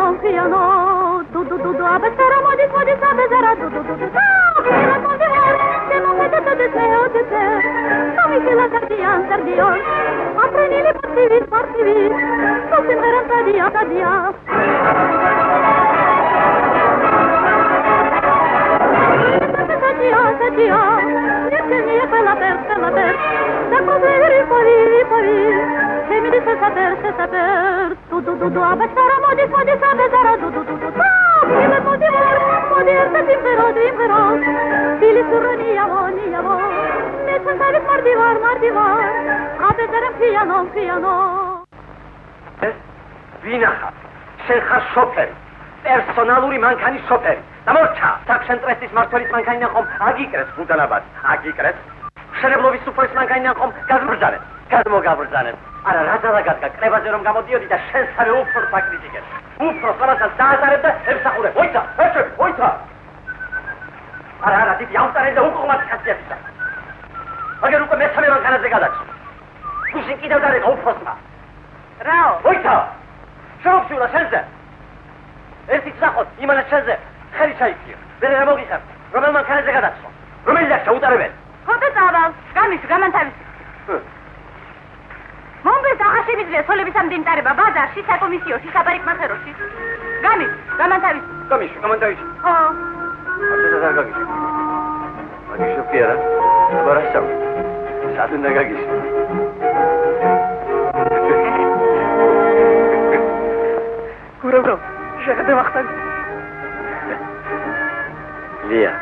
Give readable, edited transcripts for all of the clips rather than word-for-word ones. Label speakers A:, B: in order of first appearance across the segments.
A: piano, piano, du, abbassare, modi, abbassare, du, prima con di voi, se non vedete deseo, non mi fila cardian, appreni le partivi, non sembrano tadia. Sadia, niente bella per, da così poi, che mi dice saper, tu, abbassare, modi, abbassare, du, prima modi, timpero, fili surro, niavo, ne sentare mardivar, abbassare, piano.
B: Vinaha, შენხარ შოფერი, პერსონალური მანქანის შოფერი. დამორჩა, საქსენტრესის მმართველის მანქანა ხომ აგიკრეს გუდანაბად, აგიკრეს. შენებლობის სუფრის მანქანა ხომ გადმოგაბრძანეთ. არა, რადგან კრებაზე რომ გამოდიოდი და შენსავე უფროს აკრიტიკეთ. უფროს ამასაც დაატარებ და ემსახურე. მოიცა. არა, დიდი ავტარენ და უკუღმათი ხასიათისა. აგერ უკვე მესამე მანქანაზე გადაჭრა. გუშინ კიდევ დარეკა უფროსმა. რაო? მოიცა. შევხსივრა შენზე. ერთი წახოთ იმანაც შენზე. ხელი ჩაიქიო. ვერ რა მოგიხარ. რომელ მანქანაზე გადაჭრა? რომელი და შეუტარებენ?
A: ხოთე წავალ, გამის გამანთავის. მომბეს აღაშემიძლია სოლების ამდენტარება ბაზარში, საკომისიოში, საპარიკმახეროში. გამის, გამანთავის.
B: გამანთავის.
A: ხო.
B: ასე და გაგიში. აგიშო კი არა? აბარასავ. სად უნდა გაგიში? გურავ, შეგდე ვახტან. ლია.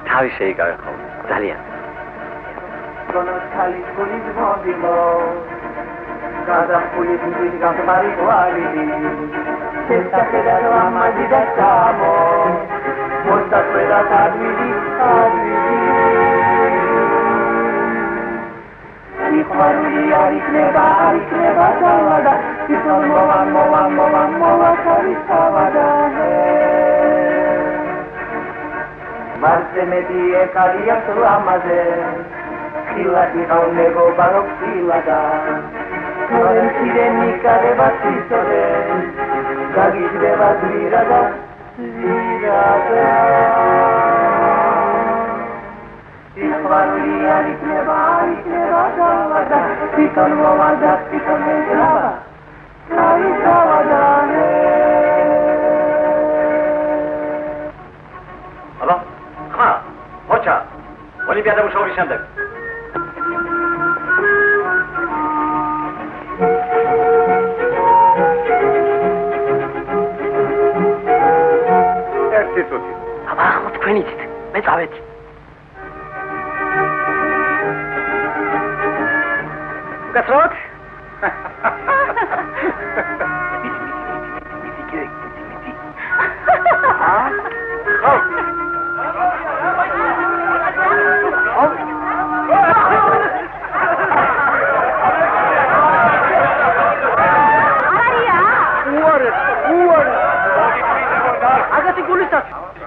B: თავი შეიკავე ხოლმე. ძალიან.
C: Conoscali con il mondo, cada pulito di campari quali, senza pedano a magi da samo, molta quella tardi. Ni quali aricneva salada, si sono mova salada. Marte meti e caria suamade. Silati hauneko barok silata Noren sirenika de batizore Gagis de bat virada Ikhvaruli arikneva salada Piton movada, piton mengrava Karisavada
B: აბა, ხმა, მოჩა, ოლიმპიადა მუშაობის შემდეგ. აბა, ხო თქვენიცით, მე წავედი. გასროთ?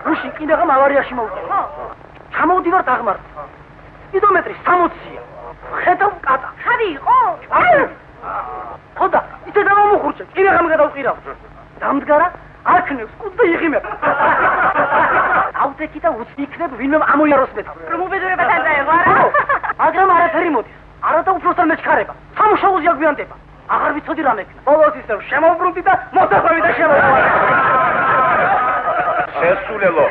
B: გუშინ კიდევ ავარიაში მოვიდა. ჩამოვდივარ დაღმართ. კილომეტრი 60-ია. ხედავ კატა.
A: ხარი იყო?
C: ხოდა, ისე დამომუხურჩე, კიდევ გადავყირავ. დამდგარა, არქნევს კუთ და იღიმებ. ავდექი და უციქნებ ვინმე ამოიაროს მეთა.
A: რომ უბედურებათან დაეღო არა?
C: მაგრამ არაფერი მოდის. არა და უფროსთან მეჩქარება. სამუშაოზე აგვიანდება. აღარ ვიცოდი რა მექნა. ბოლოს ისევ შემოვბრუნდი და მოსახვევი და შემოვყვარე.
B: შესულელო,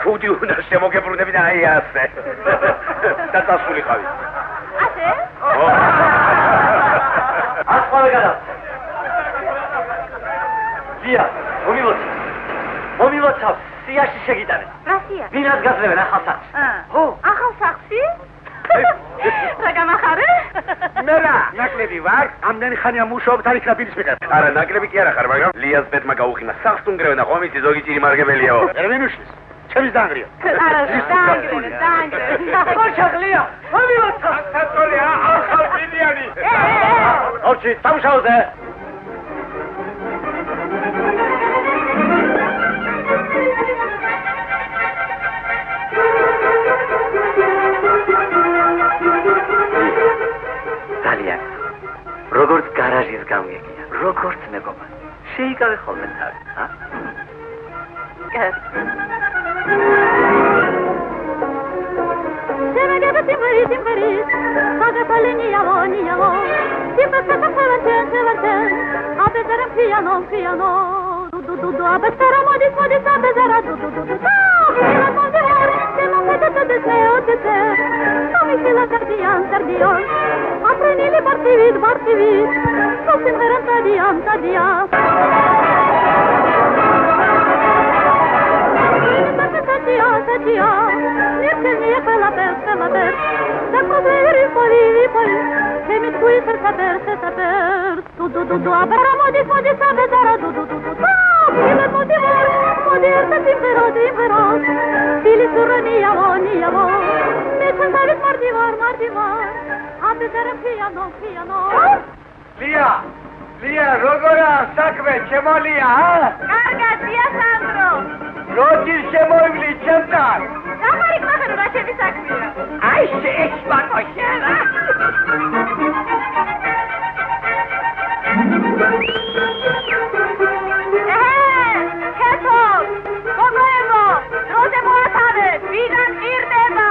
B: ქუდი უნდა შემოგებრუნები და აი ასე. და წასულიყავი.
A: ასე?
B: ასყავე გადა. ლია, მომილოცავ, სიაში შეგიტანე.
A: რა სია?
B: ვინას გაძლევენ ახალ სახლში?
A: ხო. ახალ სახლში? რა გამახარე?
B: მე რა, ნაკლები ვარ, ამდენი ხანია მუშაობ თარიქს პირისპირ. არა, ნაკლები კი არ ახარ, მაგრამ ლიას ბედმა გაუხინა. სახლს უნგრევენ და ხომ იცი ზოგი ჭირი მარგებელიაო. ერვინუშის. ჩემის დაანგრია.
A: არა, დაანგრე.
C: ხოჩაღლია. მომილოცავ.
B: საწოლია, ახალ ბილიანი. ორჩი, სამშაოზე. როგორც გარაჟის გამგეგია, როგორც მეგობრად. შეიკავე ხოლმე თავი, ა?
A: Semegebe timbri, timbri, sagapale niavo, niavo. Timbri severten, abezeram piano, piano. Du, abezeram modis, abezera, du. Fila convihar, demon fete deseo, Somi fila tardion. Aprenili bartivit, Sosim veram tadiam. Satia, Nircenia quella per, da coveri poli, che mi tui se saper, du, abera modis, abezera, du, fila motivor, modirta timbero, fili surra niavo, me cantavis mardivar, abezera piano.
C: Lia, როგორა საქმე, ჩემო ლია,
A: Კარგად, დია სანდრო.
C: როდის შემოივლი ჩემთან?
A: გამარიქ მახერო, რა ჩემი საქმეა.
C: აი შეეშმაკო შენა.
A: ქეთო, გოგოებო, დროზე მოათავე, ვიდან ირდება.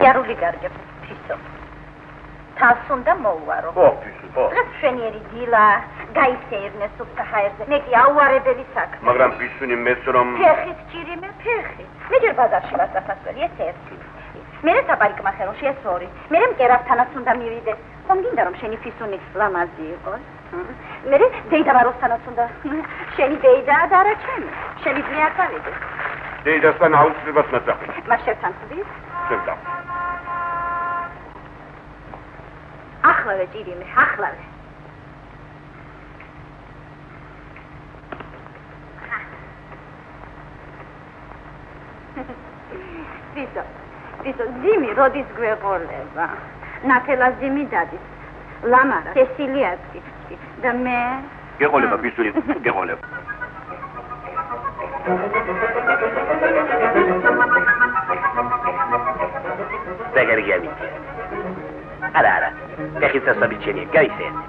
A: Chiaruli garge, piso. Talsunda mouaro.
C: ხო.
A: დღეს შვენიერი დილა, გაისეირნე სუფთა ჰაერზე. მე კი აუარებელი საქმე.
C: მაგრამ ბისუნი მეც რომ
A: ფეხით ჭირიმე, ფეხით. მე ჯერ ბაზარში ვარ საფასველი, ეს ერთი. მერე საპარიკმახეროში ეს ორი. მერე მკერავთანაც უნდა მივიდე. ხომ გინდა რომ შენი ფისუნი ლამაზი იყოს? მერე დეიდაბაროსთანაც უნდა. შენი დეიდაა და არა ჩემი. შენი ძმი არ გავიდეს.
C: დეიდასთან აუცილებლად ნაძახი.
A: მას შევთანხმდით?
C: შევთანხმ.
A: ახლავე ჭირიმე, ახლავე. ვისო, ძიმი როდის გვეყოლება? ნათელას ძიმი დადის. ლამარა, სესილიაცი და მე
C: გეყოლება ბისუნი, გეყოლება.
B: დაგერგიავით. არა. ფეხით სასაბიჩენია, გაისეირნე.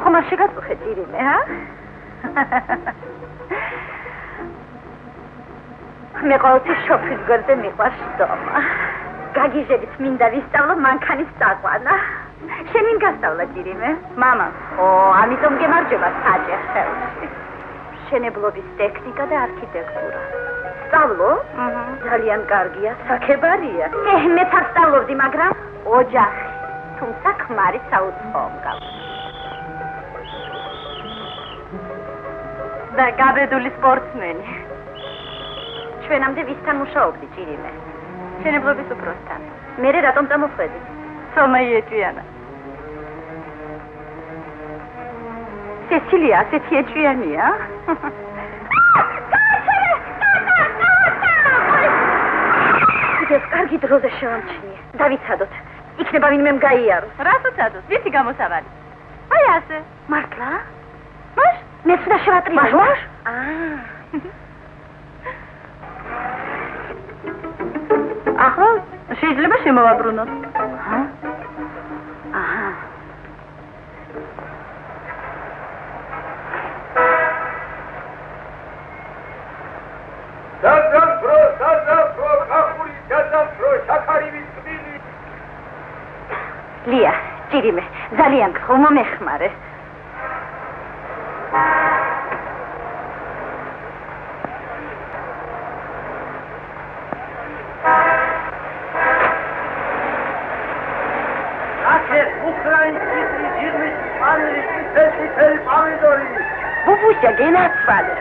B: ხომ არ შეგაწუხე ჭირიმე, ჰა? მე ყოველთვის შოფრის გვერდზე მიყვარს დომა. გაგიჟებით მინდა ვისწავლო მანქანის წაყვანა. შენ ვინ გასწავლა ჭირიმე? მამა. ამიტომ გემარჯობა საჭე ხელში. მშენებლობის ტექნიკა და არქიტექტურა. სწავლო? ძალიან კარგია, საქებარია. მეც არ სწავლობდი, მაგრამ ოჯახი, თუმცა ქმარი საუცხოო მგავს. და გაბედული სპორტსმენი. ჩვენამდე ვისთან მუშაობდი ჭირიმე? მშენებლობის უფროსთან. მერე რატომ წამოხვედი? სომა იეჭვიანა. სესილია ასეთი ეჭვიანია? ეს კარგი დროზე შევამჩნიე. დავიცადოთ. იქნება ვინმე მგაიაროს. რას უცადოთ? ვიცი გამოსავალი. აი ასე. მართლა? მაშ? მეც და შევატრიალო. მაშ? ახლა შეიძლება შემოვაბრუნოთ. აჰა.
C: დაზაფრო, ხახური, დაზაფრო, შაქარი ვიწვილი.
A: ლია, ჭირიმე, ძალიან გხო, მომეხმარე.
D: მისია გენაცვალე.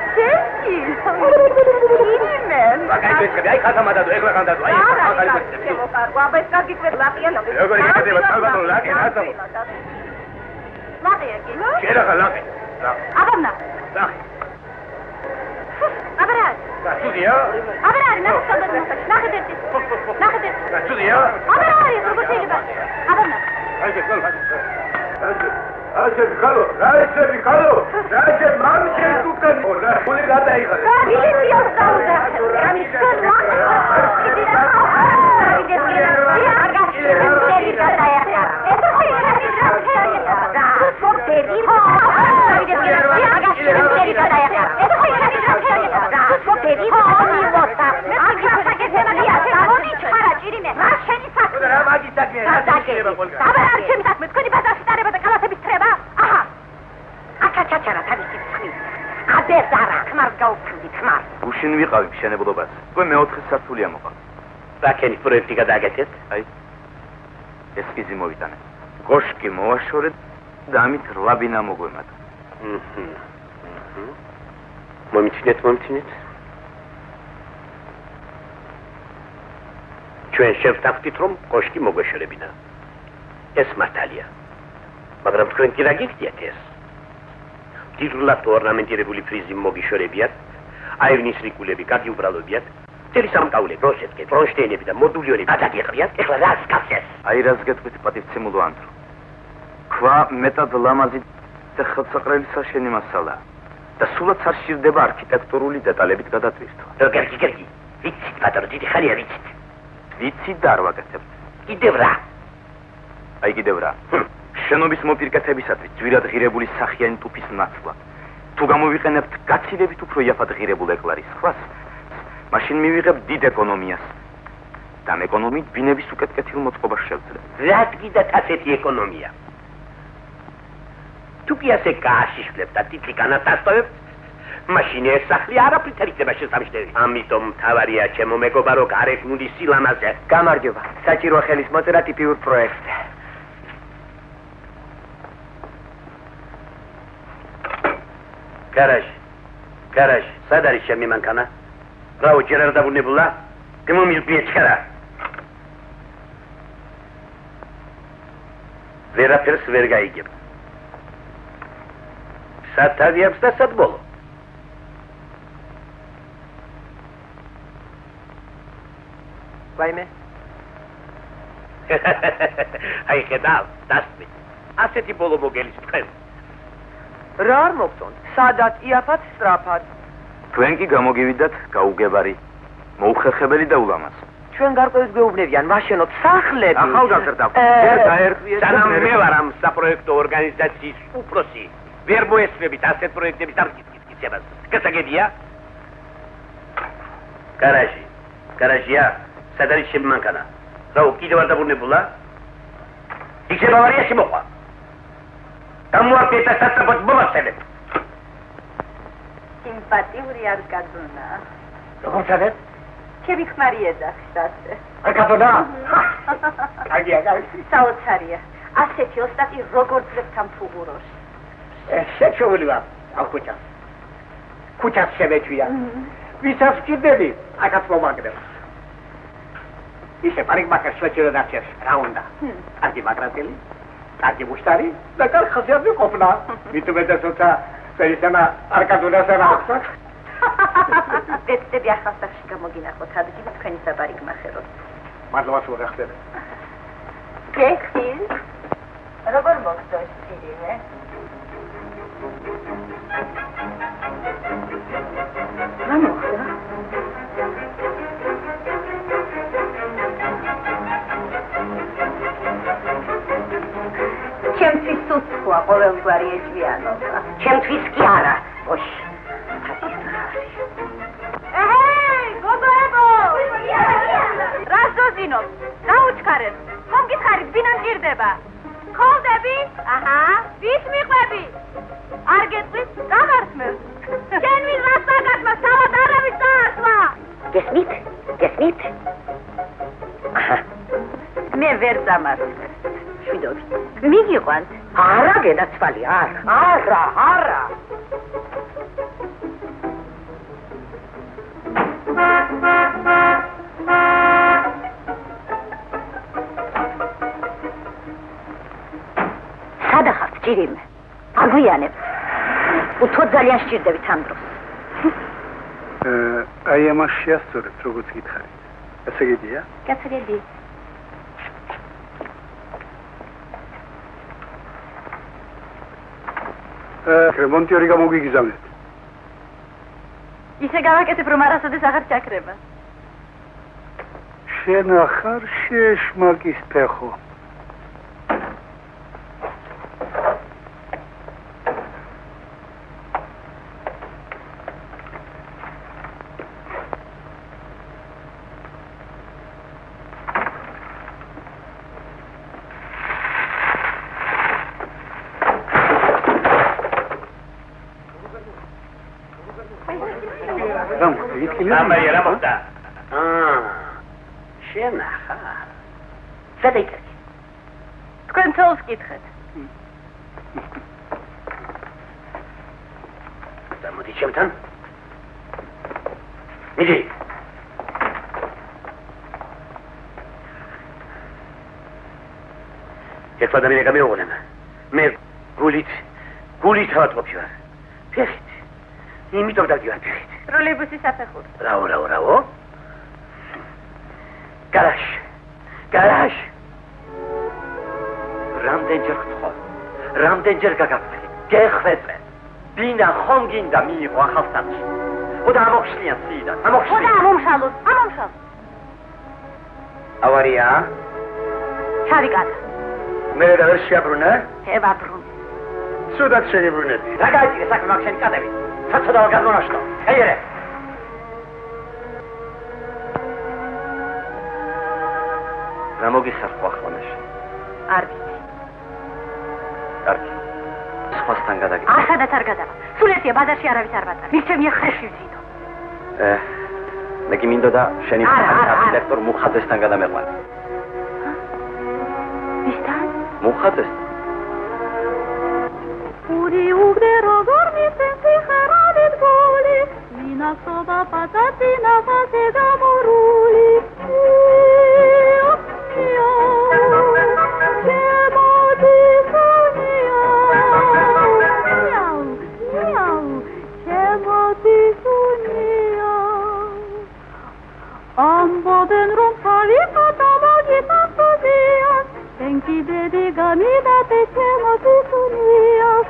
B: გაიგეთ, აი ხათამადადო, ეხლა ხანდადო, აი ახალი გვერდები.
D: აბა ეს კარგი კვერლაკია ნო.
B: როგორ იგებდება საბადო ლაკი, რასო?
A: ლაყია კი.
B: შეიძლება ლაკი.
A: აბანა.
B: ლაკი.
A: აბარა.
B: გასუდია?
A: აბარა, ნახეთ.
B: გასუდია?
A: აბარა, როგორ შეიძლება? აბანა.
B: Rajev Khalo, mamche tukan. Ole gata ikhare.
A: Milicios dauda. Amiston
E: უშინ ვიყავი მშენებლობას. უკვე მეოთხე სართულია მოყავ.
B: რაკენი პროექტი გადააკეთეთ?
E: აი. ესკიზი მოვიტანე. კოშკი მოვაშორე და ამით რვაბინა მოგვემატა.
B: მომიცინეთ. ჩვენ შევთანხმდით, რომ კოშკი მოგვეშორებინა. ეს მართალია. მაგრამ თქვენ კი რა გიქდიათ ეს? დიდულად ორნამენტირებული ფრიზი მოგიშორებიათ. აივნის რიკულები კარგი უბრალობიათ. წელი სამკაულე, როშეტკე, კრონშტეინები და მოდულიონები გადაგიყრიათ. ეხლა რა გასცეს?
E: აი რას გეტყვით პატივცემულო ანდრო. ქვა მეტად ლამაზი და ხელსაყრელი საშენი მასალაა. და სულაც არ სჭირდება არქიტექტურული დეტალებით გადატვირთვა.
B: გერგი. ვიცით, ბატონო, დიდი ხანია ვიცით.
E: ვიცით და არ ვაკეთებთ.
B: კიდევ რა?
E: აი კიდევ რა. შენობის მოპირკეთებისათვის ძვირად ღირებული სახიანი ტუფის ნაცვლა. თუ გამოვიყენებთ გაცილებით უფრო იაფად ღირებულ ეკლარის ხვას, მაშინ მივიღებ დიდ ეკონომიას. და ამ ეკონომიით ბინების უკეთ-კეთილ მოწყობას შევძლებ.
B: რა გიდათ ასეთი ეკონომია? თუ კი ასე გააშიშლებთ და ტიტლი განათასწორებთ, მაშინ ეს სახლი არაფრით არ იქნება შესამჩნევი. ამიტომ მთავარია ჩემო მეგობარო გარეგნული სილამაზე.
D: გამარჯობა. საჭიროა ხელის მოწერა ტიპიურ პროექტზე.
B: გარაჟი, სად არის ჩემი მანქანა? რაო ჯერ არ დაბრუნებულა? გმომილპიეჩქარა. ვერაფერს ვერ გაიგებ. სად თავიებს და სად ბოლო?
D: ვაიმე.
B: აი ხედავ, დასწრი. ასეთი ბოლო მოგელის თქვენ.
D: რა არ მოგწონთ? სადაც იაფად სწრაფად.
E: თქვენ კი გამოგივიდათ გაუგებარი, მოუხერხებელი და ულამაზ.
D: ჩვენ გარკვევით გვეუბნებიან, ვაშენოთ სახლები.
E: ახალგაზრდა, ვერ გაერკვიეთ.
B: სანამ მე ვარ ამ საპროექტო ორგანიზაციის უფროსი, ვერ მოესწრებით ასეთ პროექტების დამტკიცებას. გასაგებია? გარაჟია, სად არის ჩემი მანქანა? რაო, კიდევ არ დაბრუნებულა? იქ ბავარიაში მოყვა. გამოაკეთა სასწრაფოდ მომაცემებ.
A: სიმპათიური არ გაგონა.
B: როგორ ჩადეთ?
A: ჩემი ქმარი ეძახშტაზე.
B: არ გაგონა? კარგია.
A: საოცარია. ასეთი ოსტატი როგორ ძლებს ამ ფუღუროს?
B: შეჩეული ვარ, ამ ქუჩას. ქუჩას შემეჩვია. ვისაც ვჭირდები, აქაც მომაგრებ. ისე პარიკმაკერს შეჭირდა დარჩეს, რა უნდა? კარგი მაგრატელი, კარგი მუშტარი და კარგი ხასიათი ყოფნა. მithumetes როცა პერისანა არკადუნას არახსა.
A: ეცდები ახალსახში გამოგინახოთ ადგილი თქვენი საპარიკმახეროს.
B: მადლობას ვუღახსენებ.
A: გეხილ? როგორ მოგწონს ცირიმე? რა მოხდა? ჩემთვის უცხოა ყოველგვარი ეჭვიანობა.
D: ჩემთვის კი არა. ოშ.
A: გოგოებო! რას დოზინობ? დაუჩქარებ. ხომ გითხარით, ბინა მჭირდება? ხოლდები? აჰა. ვის მიყვები? არ გეტყვით? დამარსმევთ. შენ ვის მასაკაცმა თავად არავის დაასვა?
D: გესმით?
A: მე ვერ დამარსმევ. მიგიყვანთ.
D: არა, გენაცვალი, არა.
A: სჭირიმე. აგვიანებთ. უთო ძალიან სჭირდებით ამ დროს.
C: აი ამას შეასწორეთ, როგორც გითხარით. ესე გედია?
A: გასაგები.
C: რემონტი ორი გამოგიგზავნეთ.
A: ისე გავაკეთებ, რომ არასოდეს აღარ ჩაქრება.
C: შენ ახარ შეშმაკის ფეხო.
B: Სამარია მოხდა. შენ ახარ. ზედაიკი.
A: თქვენ თავს გითხეთ.
B: გამოდი ჩემთან. მიდი. ერთად ამერე გამეუღლემ. მე გულით ავატყობი ვარ. ფეხით. იმიტომ დაგივარ ფეხით.
A: ტროლეიბუსის საფეხური.
B: რაო. გარაჟ. რამდენჯერ ხთხო. რამდენჯერ გაგაფრთხილე. გეხვეწე. ბინა ხომ გინდა მიიღო ახალსაცში. ოდა ამოხშლიან სიდან.
A: ოდა ამომშალოთ.
B: ავარია.
A: ჩავიკატა.
B: მე რა ვერ შეაბრუნე?
A: ევაბრუნ.
B: ცუდად შეგიბრუნები. რა გაიწირე საქმე მაგ შენი კატები? საცოდაო გადმონაშტო. ეიერე. რა მოგისარხვა ხოლმეში?
A: არ ვიცი.
B: კარგი. სხვასთან გადაგიდე.
A: ახადაც არ გადავა. სულ ერთია ბაზარში არავის არ ვატარ. მირჩემია ხეში ვზიდო.
B: მე კი მინდოდა შენი დირექტორ მუხაძესთან გადამეყვანე.
A: ვისთან?
B: მუხაძესთან.
A: Uri ugde rogor mi senti haradit goli, mina soba patatina fasega moruli. Ambo ben rompali katamagi tatudias, tenki dedi gamida te chemo tisunias.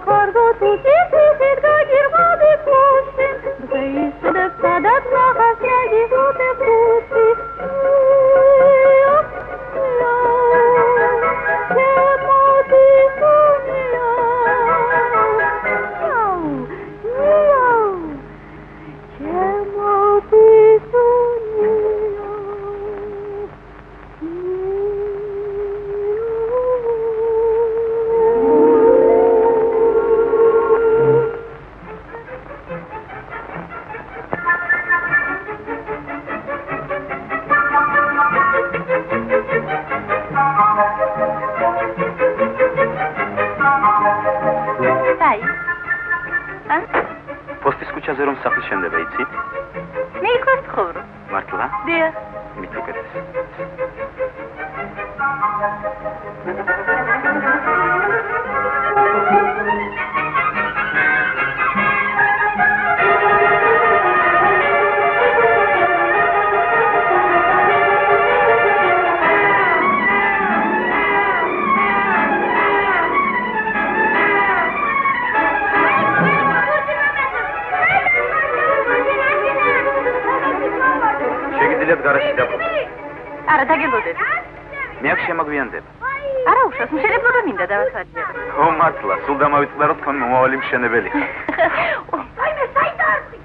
A: Cargo tu si da girma de pusin, sei de padat na hasya di te pusi.
E: Postis kuchაზე რომ სახლის შენდება იცით?
A: მე იქ ვარ ცხოვრობ.
E: მართლა?
A: დიახ.
E: მით უკეთეს. გარაში დაბრუნდა.
A: არა, დაგებოდეთ.
E: მე აქ შემოგვიანდება.
A: არა, უშავს, მშენებლობა რომ მინდა დავასაჯერო.
E: ო, მართლა, სულ დამავიწყდა რომ თქვენ მომავალი მშენებელი ხართ.
A: აი მე საიტარდი.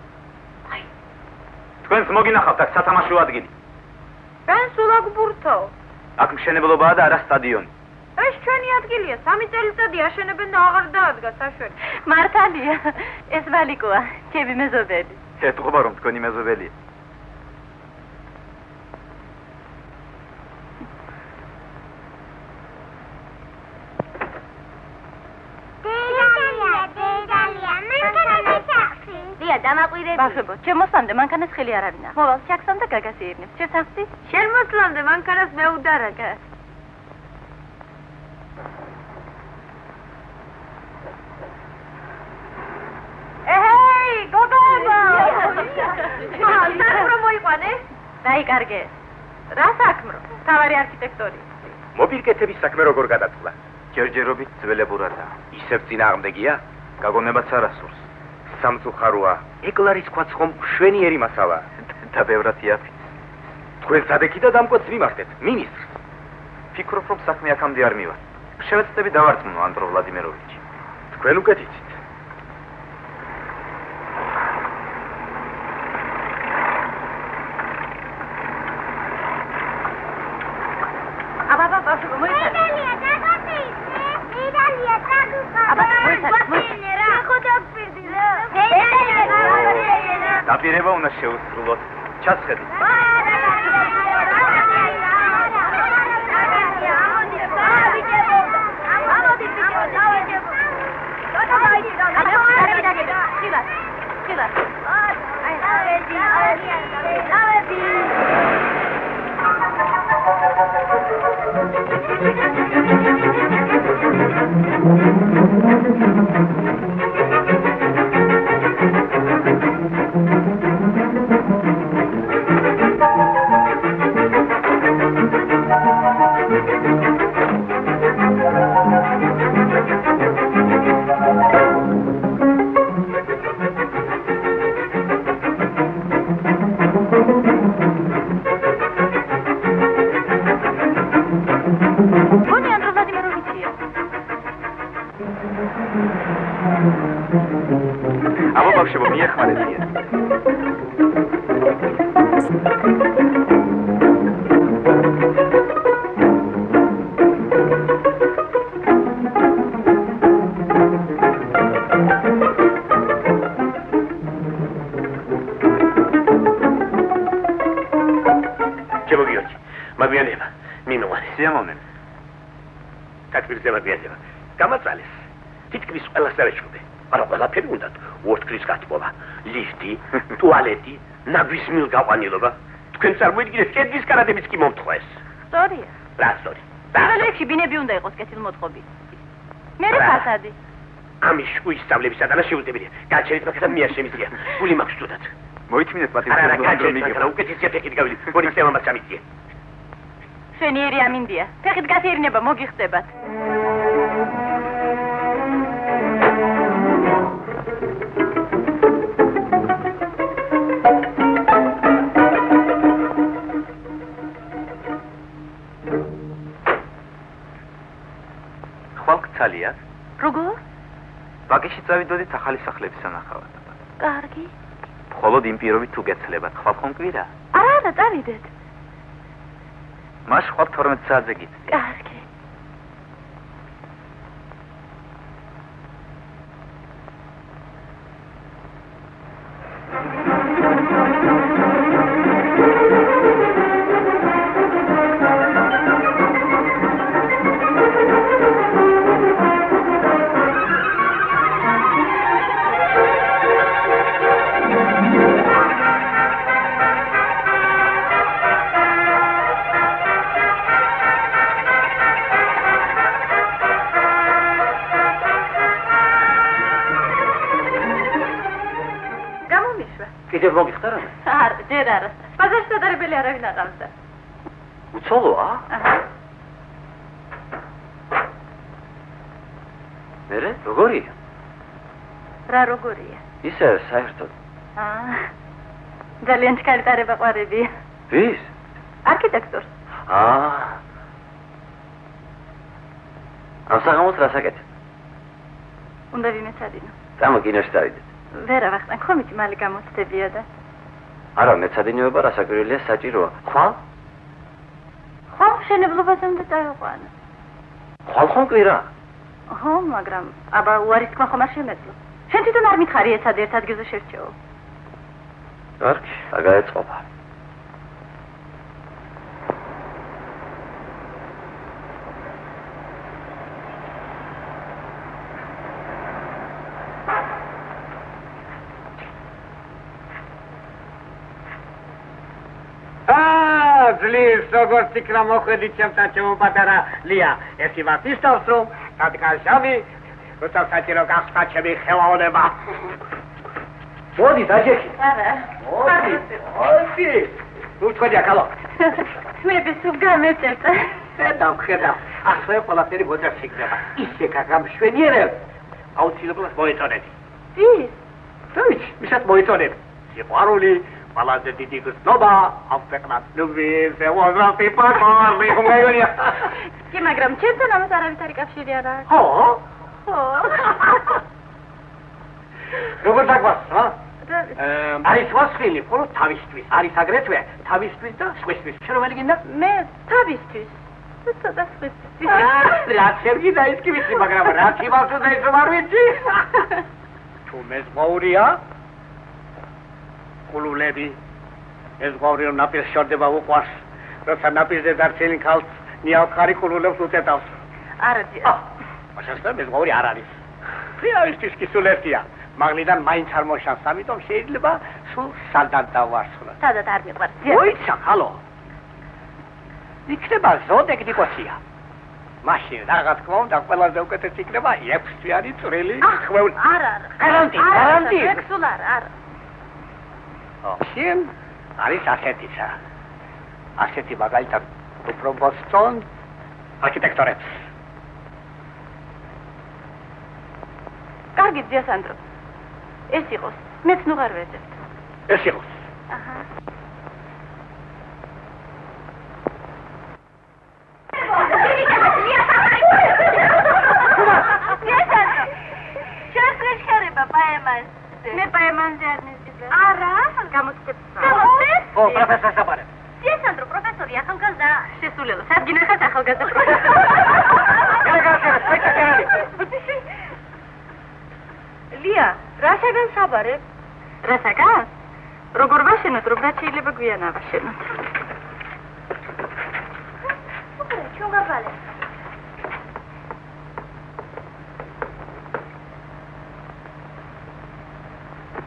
E: თქვენს მოგინახავთ აქ სათამაშო ადგილი.
A: ჩვენ სულ აქ ბურთო.
E: აქ მშენებლობაა და არა სტადიონი.
A: ეს ჩვენი ადგილია, 3 წელიწადი აშენებენ და აღარ დაადგა საშველი. მართალია, ეს ვალიკოა, ჩემი მეზობელი.
E: ეთყობა რომ თქვენი მეზობელია.
A: დამაყვირებული.
F: ბავშვებო, ჩემოსამდე მანქანას ხელი არ არინა. მოვალ ჩაქსამ და გაგას იერნებს. შევთანხმდით?
A: შემოსვლამდე მანქანას მეუდარაგა. ეჰეი, გოგოება! საქმრო მოიყვანე?
F: დაიკარგე. რა საქმრო? თავარი არქიტექტორი.
E: მოპირკეთების საქმე როგორ გადაწყდა? ჯერჯერობით ძველებურადა. ისევ წინააღმდეგია? გაგონებაც არასურს. სამწუხაროა. ეკლარის ქვაც ხომ შვენიერი მასალა. და ბევრად იაფი. თქვენ სადექი და დამკვეთს მიმართეთ, მინისტრს. ფიქრობ, რომ საქმე აქამდე არ მივა. შევეცდები დავარწმუნო ანდრო ვლადიმიროვიჩი. თქვენ უკეთ იცით. დაპირება უნდა შეუსრულოთ. ჩასხედით. ბავშვებო, მიეხმარებიან.
B: ჩემო გიორგი, მაგვიანება, მიმოვარე.
E: სიამოვნე.
B: თაკბირზე მაგვიანება. გამაწალეს. თითქმის ყველას დავეშურდე. არა ყველაფერი უნდა ვორთქლის გათბობა, ლიფტი, ტუალეტი, ნაგვის მილგაყვანილობა. თქვენ წარმოიდგინეთ, კედლის კარადებიც კი მომთხოვეს.
F: სწორია.
B: რა სწორი?
F: ბაღებში ბინები უნდა იყოს კეთილმოწყობილი. მე ფასადი.
B: ამის შეისწავლების ადანა შეუძლებელია. გაჩერეთ მაგას და მე არ შემიძლია. გული მაქვს თუდად.
E: მოითმინეთ პატივი.
B: არა, გაჩერეთ, უკეთესია ფეხით გავიდი. გონი წევამაც ამიწია.
F: შვენიერი ამინდია. ფეხით გასიერნება მოგიხსებათ.
E: ხალხალიათ?
F: როგორ?
E: ბაგეში წავიდოდით ახალი სახლების სანახავად.
F: კარგი.
E: მხოლოდ იმ პირობით თუ გეცლებათ, ხვალ ხომ კვირა?
F: არა, წავიდეთ.
E: მას ხვალ 12 საათზე გიწევთ.
F: კარგი.
B: კიდევ მოგიხდა რა?
F: არა, ჯერ არა. ბაზარში სადარებელი არავინ აყავდა.
B: უცოლოა?
F: აჰა.
B: მერე, როგორია?
F: რა როგორია?
B: ისე საერთოდ.
F: ძალიან ჩქარი ტარება ყვარებია.
B: ვის?
F: არქიტექტორს.
B: ამ საღამოს რა საკეთებ?
F: უნდა ვიმეცადინო.
B: წამო კინოში დავიდეთ.
F: ვერა ვახტან, ხომითი მალე გამოცდებია და.
B: არა, მეცადინეობა რასაკვირველია საჭიროა. ხვალ?
F: ხვალ მშენებლობაზე უნდა წაიყვანო.
B: ხვალ ხომ კვირა?
F: ხო, მაგრამ აბა უარის თქვა ხომ არ შემეძლო. შენ თვითონ არ მითხარი ეცად ერთ ადგილზე შერჩეო.
B: კარგი, აგაეწყობა.
C: ძლივს როგორც იქნა მოხვედით ჩემთან ჩემო პატარა ლია. ერთი ვაფისთავს რომ დადგაშავი როცა საჭირო გახსნა ჩემი ხელოვნება. მოდი დაჯექი.
F: არა.
C: მოდი. ნუ თქვენია კალო.
F: მე ბესუბ გამეწევ.
C: ხედავ. ახლა ყველაფერი მოძებს იქნება. ისე გაგამშვენიერებ. აუცილებლად მოეწონები.
F: ის?
C: ვიცი, ვისაც მოეწონებ. სიყვარული, ყველაზე დიდი გრძნობა, ამ ქვეყნად ნუვიზე ვაზრაფი პარლი ხომგაია.
F: კი, მაგრამ ჩემთან ამას არავითარი კავშირი არ აქვს.
C: ხო?
F: ხო.
C: როგორ დაგვასწრა? არის ვასხილი, ხოლო თავისთვის. არის აგრეთვე თავისთვის და სხვისთვის. შენ რომელი გინდა?
F: მე თავისთვის. ცოტა სხვისთვის.
C: რაც შევიდა ის კი ვიცი, მაგრამ რაც იმასო და ისო არ ვიცი. თუ მეზღვაურია? კულულები. მეზღვაური რომ ნაპირს შორდება უყვარს. როცა ნაპირზე დარჩენილ ქალს ნიავხარი კულულებს უწედავს.
F: არა,
C: მაშასთან მეზღვაური არ არის. რეალისტის კი სულ ერთია. მაგლიდან მაინც არ მოშანს, ამიტომ შეიძლება სულ სადაც დავარსხლო.
F: სადაც არ მიყვარს.
C: მოიცა, ჰალო. იქნება ზოდეკდიკოსია. მაშინ რაღაც თქმა უნდა ყველაზე უკეთესი იქნება 6 თვიანი წვრილი ხვეული.
F: არა.
C: გარანტი.
F: სულ არა.
C: შენ არის ასეთისა. ასეთი მაგალითად უფრო ბოსტონ არქიტექტორებს.
F: კარგი ძია სანდრო. ეს იყოს. მეც ნუ არ ვეძებთ.
C: ეს იყოს.
F: აჰა. მე პაემანზე არ მიზიდე. არა, გამოცდებს.
C: ო, პროფესორ საბარე.
F: სიესანდრო პროფესორი ახალგაზრდა. შესულელო, სადგინე ხარ ახალგაზრდა პროფესორი. ლია, რასაგან საბარებ? რასაგან? როგორ ვაშენოთ, რომ რაც შეიძლება გვიან ავაშენოთ. ჩვენ გავალე.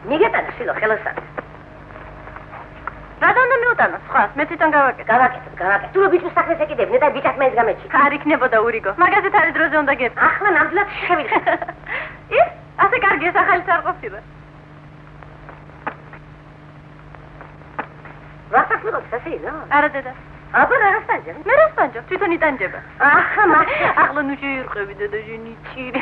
F: მიგეტანა შილო ხელოსან. რადგან მიუტანა სხვას, მე თვითონ გავაკეთებ. თუ რო ბიჭს საქმეს ეკიდებინე და ბიჭას მეც გამეჩი. არ იქნებოდა ურიგო. მაგაზე თარი დროზე უნდა გეტყვი. ახლა ნამდვილად შევიდე. ის? ასე კარგია სახალიც არ ყოფილა. რასაკ მიყავს ასეა? არა დედა. აბა რა სტანჯა? მე რა სტანჯა? თვითონ იტანჯება. ახლა მაშინ ახლა ნუ შეირყევი დედა ჟენიჩირე.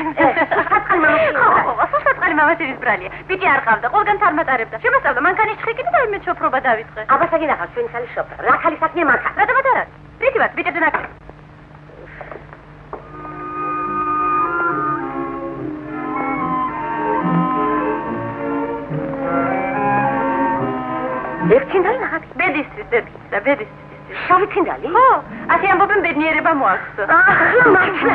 F: საწყალი მამაშენის ბრალია. ბიჭი არ ყავდა, ყველგან თარმატარებდა. შემოსწავლა მანქანის ჩხიკით და იმედ შოფრობა დავიწყე. აბა საგინახავს ჩვენი ხალი შოფრა. რა ხალი საქმეა მანქა? რა დამატარა? რითი ვარ, ბიჭებზე ნაკლები. ერთინდალი ნახატი. ბედისთვის, ბედისთვის. შავი თინდალი? ხო, ასე ამბობენ ბედნიერება მოაქვს. ახლა მართლა.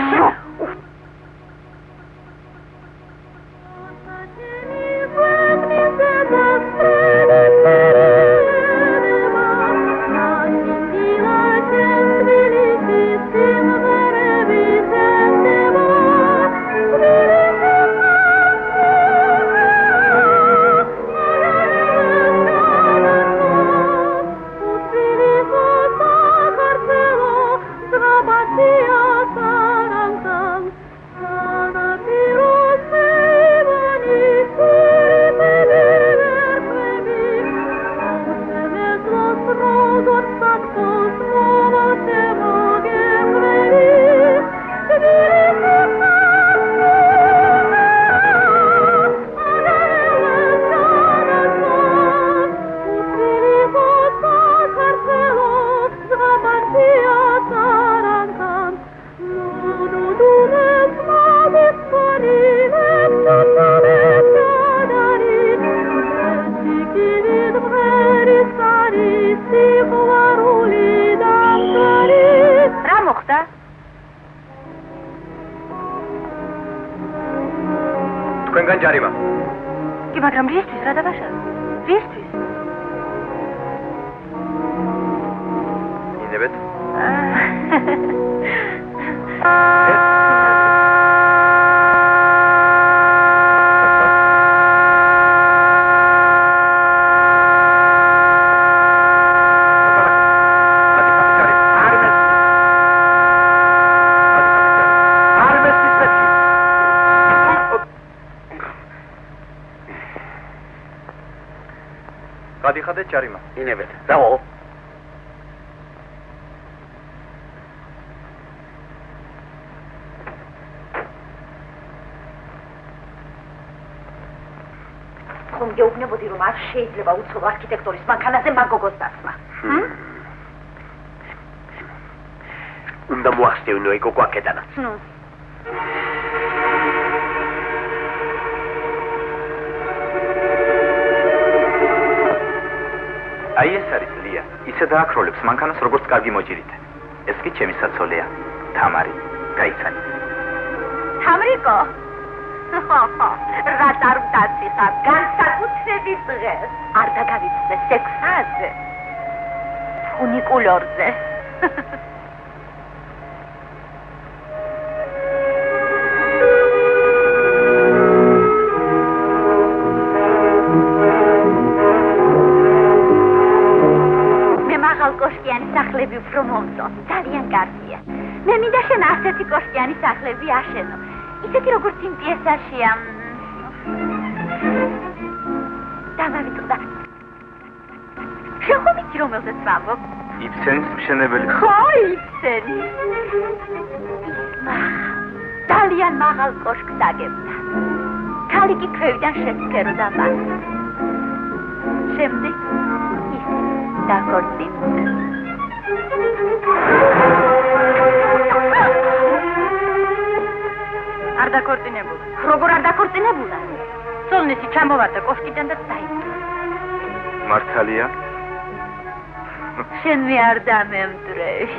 E: თქვენგან ჯარიმა.
F: კი, მაგრამ რისთვის რა დავაშალე? რისთვის?
E: ინებეთ?
B: Ade Charima.
E: Inebet. Zao.
F: ხომ გეუბნებოდი რომ არ შეიძლება უცხო არქიტექტორის მანქანაზე მაგოგოს დაცმა.
B: უნდა მოახსნევინო ეგო აქედანაც.
F: ნუ.
E: აი ეს არის ლია. ისე დააქროლებს მანქანას როგორც კარგი მოჭირით. ეს კი ჩემი საცოლეა. თამარი. გაიცანი.
F: თამრიკო. რა დარვდაცი ხარ? განსაკუთრებით დღეს. არ დაგავიწყდე სექსაზე. ფუნიკულორზე. კოშკიანი სახლები უფრო მომწო, ძალიან კარგია. მე მინდა შენ ასეთი კოშკიანი სახლები აშენო. ისეთი როგორც იმ პიესაშია. დამავიწყდა. შენ ხომ იცი რომელზეც ვამბობ?
E: იბსენის მშენებელი.
F: ხო, იბსენი. ძალიან მაღალ კოშკს აგებდა. ქალი კი ქვევიდან შეცქეროდა მას. შემდეგ დაქორწინდა. არ დაქორწინებულა. როგორ არ დაქორწინებულა? სოლნისი ჩამოვარდა კოშკიდან და დაიწყო.
E: მართალია?
F: შენ მე არ დამემტვრევი.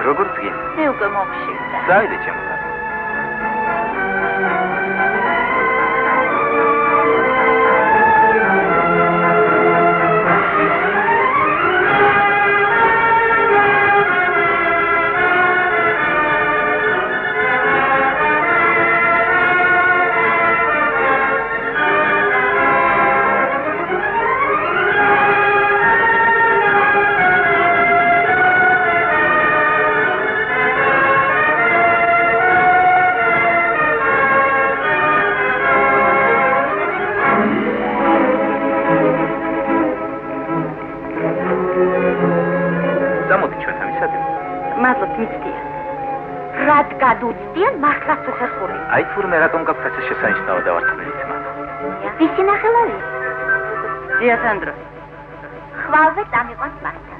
E: როგორც გინდა.
F: მე უკვე მომშივდა.
E: დაიდე ჩემთან. გადუწდიან მართლაც უხერხული. აი თურმე რატომ გაქვს ეს შესანიშნავი დავარქმევი თმა.
F: ვისი ნახელავი? დიასანდრო. ხვალზე წამიყვანს მასთან.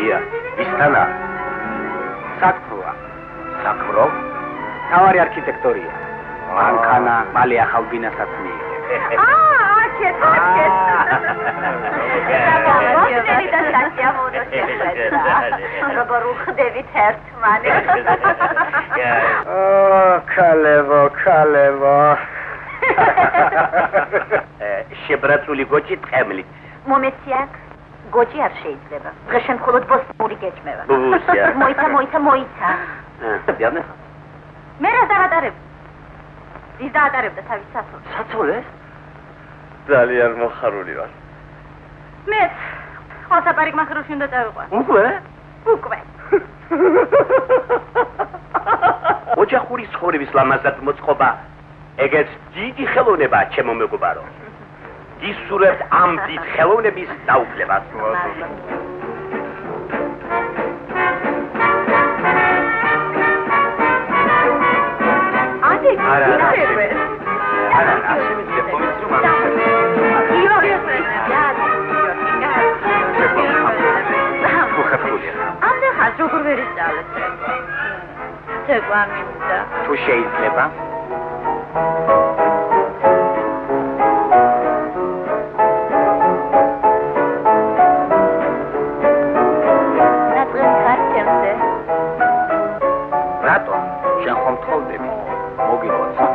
E: ია, ისთანა. საქმროა. საქმრო? თავარი არქიტექტორია. მანქანა, მალე ახალ ბინასაც მიიღე.
F: აჩეთ. როგორ უხდებით ერთმანეთს.
B: ქალევო.
E: შებრაწული გოჭი ტყემლით.
F: მომეცია გოჭი არ შეიძლება. დღეშენ მხოლოდ ბოსტური გეჭმევა.
E: ბუსია.
F: მოიცა.
E: დიახ.
F: მე რა დავატარებ? ის დაატარებდა თავის საცოლეს.
B: საცოლეს? ძალიან მოხარული ვარ.
F: მეც ხოსაპარიკ მახროში უნდა წავიყვან. უკვე.
E: ოჯახური ცხოვრების ლამაზად მოწყობა ეგეც დიდი ხელოვნებაა, ჩემო მეგობარო. ისურვებთ ამ დიდ ხელოვნების დაუფლებას. არა, ასე მიდე პომის რომ
F: ამდე ხარ როგორ ვერ ისწავლეთ? ცეკვა მინდა.
E: თუ შეიძლება
F: ნაწყები ხარ ჩემზე.
E: რატო? შენ ხომ თხოვდები? მოგიყვანა.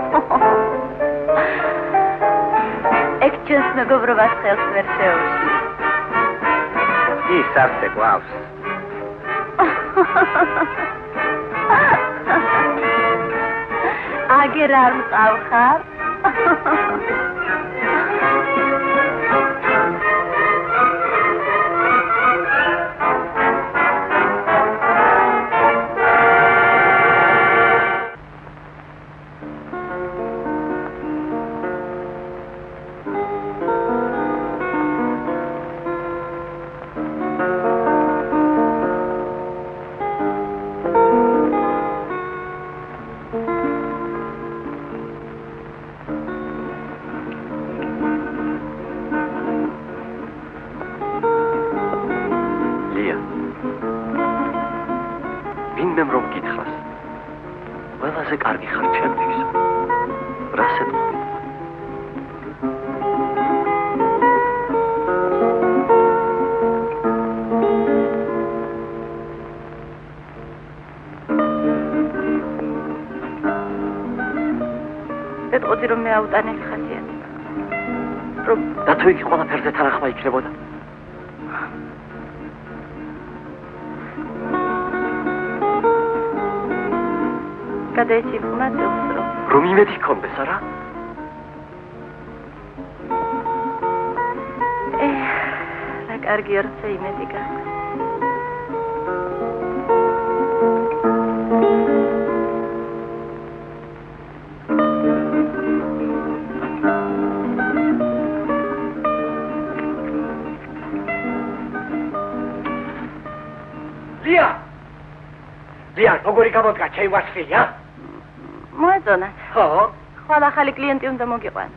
F: ეგ ჩვენს მეგობრობას ხელს ვერ შეუშლის.
E: ის არცე გვავს.
F: აგერ არ მყავხარ?
B: ვინმემ რომ გითხრას ყველაზე კარგი ხარ ჩემთვის რა სეტყვი
F: ეტყოდი რომ მე აუტანელი ხათიანი რომ
B: და თუ იგი ყველაფერზე თანახმა იქნებოდა
F: გადაეცი მათებს
B: რომ იმედი გქონდეს არა?
F: რა კარგი როცა იმედი გაქვს.
B: ლია, როგორი გამოდგა ჩემი ა?
F: მოეწონათ.
B: ხო.
F: ხვალ ახალი კლიენტი უნდა მოგიყვანო.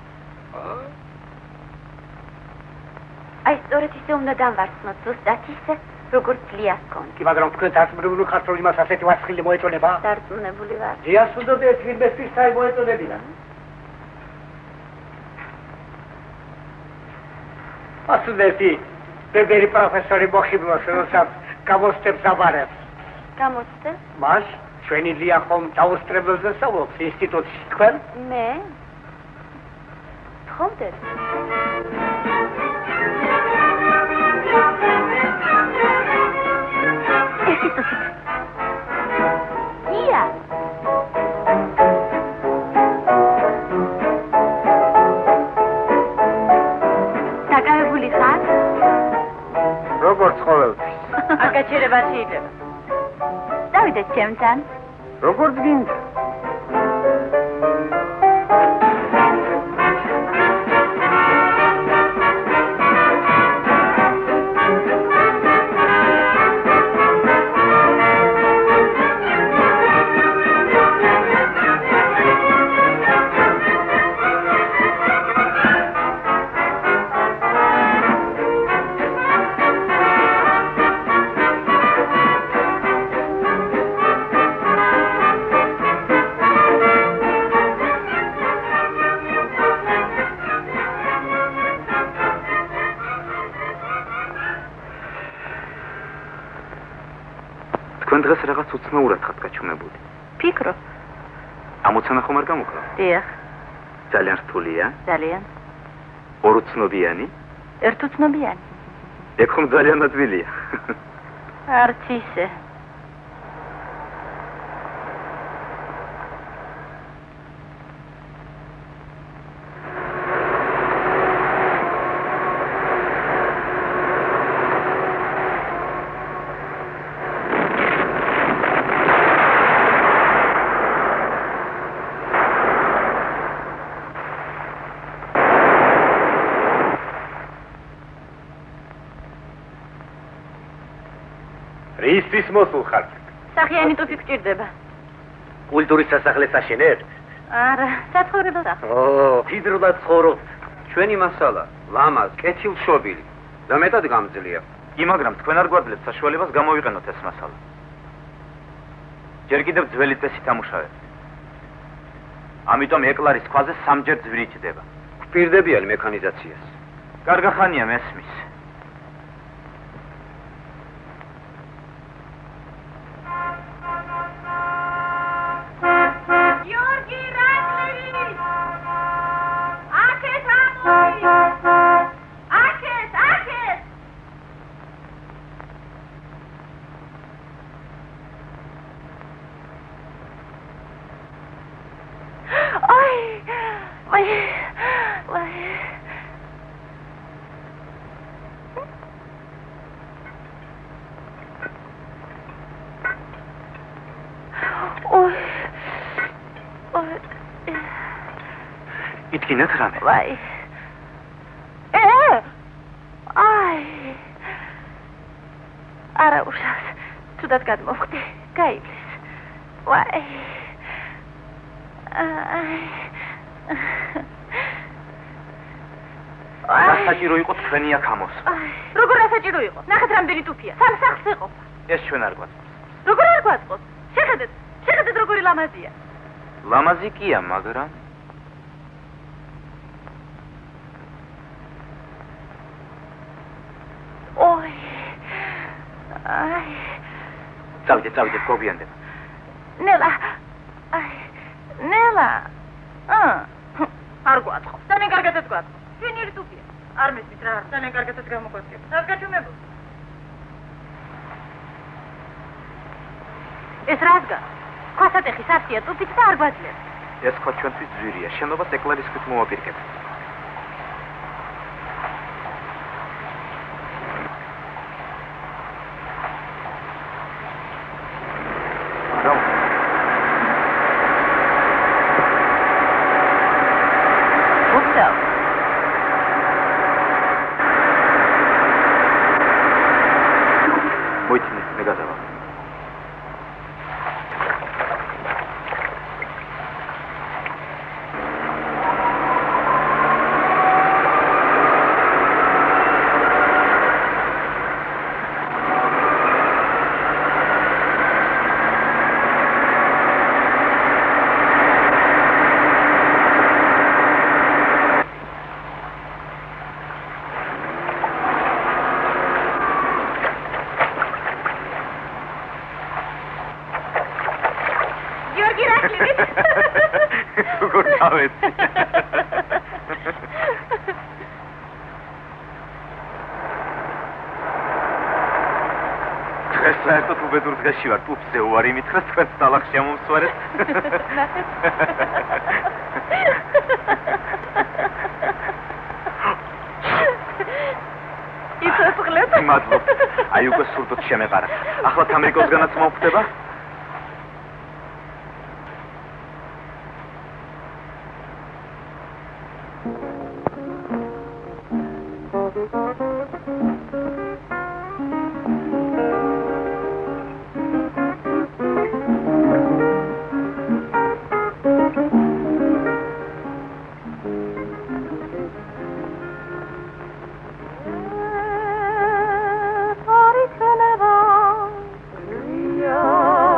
F: აი, სწორედ ისე უნდა დამვარცხნოთ, ზუსტად ისე, როგორც ლიას კონი.
B: კი, მაგრამ თქვენ დარწმუნებული ხართ, რომ იმას ასეთი ვასხილი მოეწონება?
F: დარწმუნებული ვარ.
B: ლიას უნდა ერთ ვინმესთვის საი მოეწონებინა. ასუნდეთი, ბებერი პროფესორი მოხიბლოს, როდესაც გამოსცემს აბარებს.
F: გამოსცემს?
B: მას? ჩვენი ლია ხომ დაუსწრებელზე სწავლობს ინსტიტუტში, თქვენ?
F: მე? თხოვდეთ? ერთი წუთით. ლია! დაკავებული ხარ?
B: როგორც ყოველთვის.
F: აკაჩერება შეიძლება. დავიდეთ ჩემთან.
B: როგორც გინდა.
E: თქვენ დღეს რაღაც უცნაურად ხართ გაჩვენებული.
F: ფიქრო.
E: ამოცანა ხომ არ გამოკლა?
F: დიახ.
E: ძალიან რთულია.
F: ძალიან.
E: ორუცნობიანი?
F: ერთუცნობიანი.
E: ეგ ხომ ძალიან ადვილია.
F: არც ისე.
B: ისთვის მოსულ ხართ?
F: სახიანი ტუფი გჭირდება.
B: კულტურის სასახლეს აშენებთ?
F: არა, საცხოვრებელ სახლს.
B: ო, მდიდრულად ცხოვრობთ. ჩვენი მასალა, ლამაზ, კეთილშობილი და მეტად გამძლეა.
E: კი, მაგრამ თქვენ არ გვაძლევთ საშუალებას გამოვიყენოთ ეს მასალა. ჯერ კიდევ ძველი წესით ამუშავებთ. ამიტომ ეკლარის ქვაზე სამჯერ ძვირი ჭდება.
B: გვპირდებიან მექანიზაციას.
E: კარგახანია მესმის. იტკინეთ რამე.
F: ვაი. აი. არა უშავს. თუდად გადმოვხდი. გაივლის. ვაი.
E: საჭირო იყო თქვენი აქ ამოს.
F: როგორ საჭირო იყო? ნახეთ რამდენი ტუფია. სამ სახლს ეყოფა.
E: ეს ჩვენ არ გვაწყობს.
F: როგორ არ გვაწყობს? შეხედეთ როგორი ლამაზია.
E: ლამაზი კია, მაგრამ
F: ой. აი.
E: წავიდეთ, გვაგვიანდება.
F: ნელა. აი. ნელა. არ გვაწყობს. ძალიან კარგადაც გვაწყობს. ჩვენი ტუფია. არ მესმის რა, ძალიან კარგადაც გამოგვაწყობს. სად გაჩვენებო? ეს რაზგა? ქვასატეხი სასია ტუფით და არ გვაძლევს.
E: ეს ხო ჩვენთვის ძვირია. შენობას ეკლარის ქვით მოვაპირკებთ. მოიცნე, მე გადავა. როგორ დავეცი? დღეს საერთოდ უბედურ დღეში ვარ, ტუფზე უარი მითხრას, თქვენს დალახს შემომსვარეთ.
F: იცოცხლეთ?
E: მადლობ. აი უკვე სურდოთ შემეყარა. ახლა ამერიკოსგანაც მოვხვდება?
A: Yeah.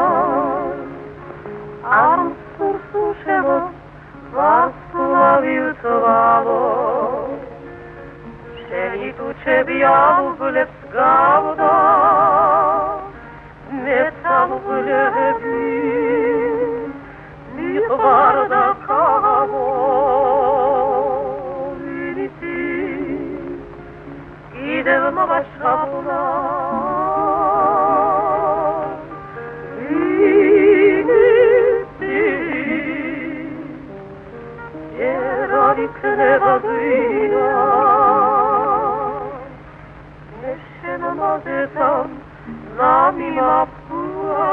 A: ვაფუა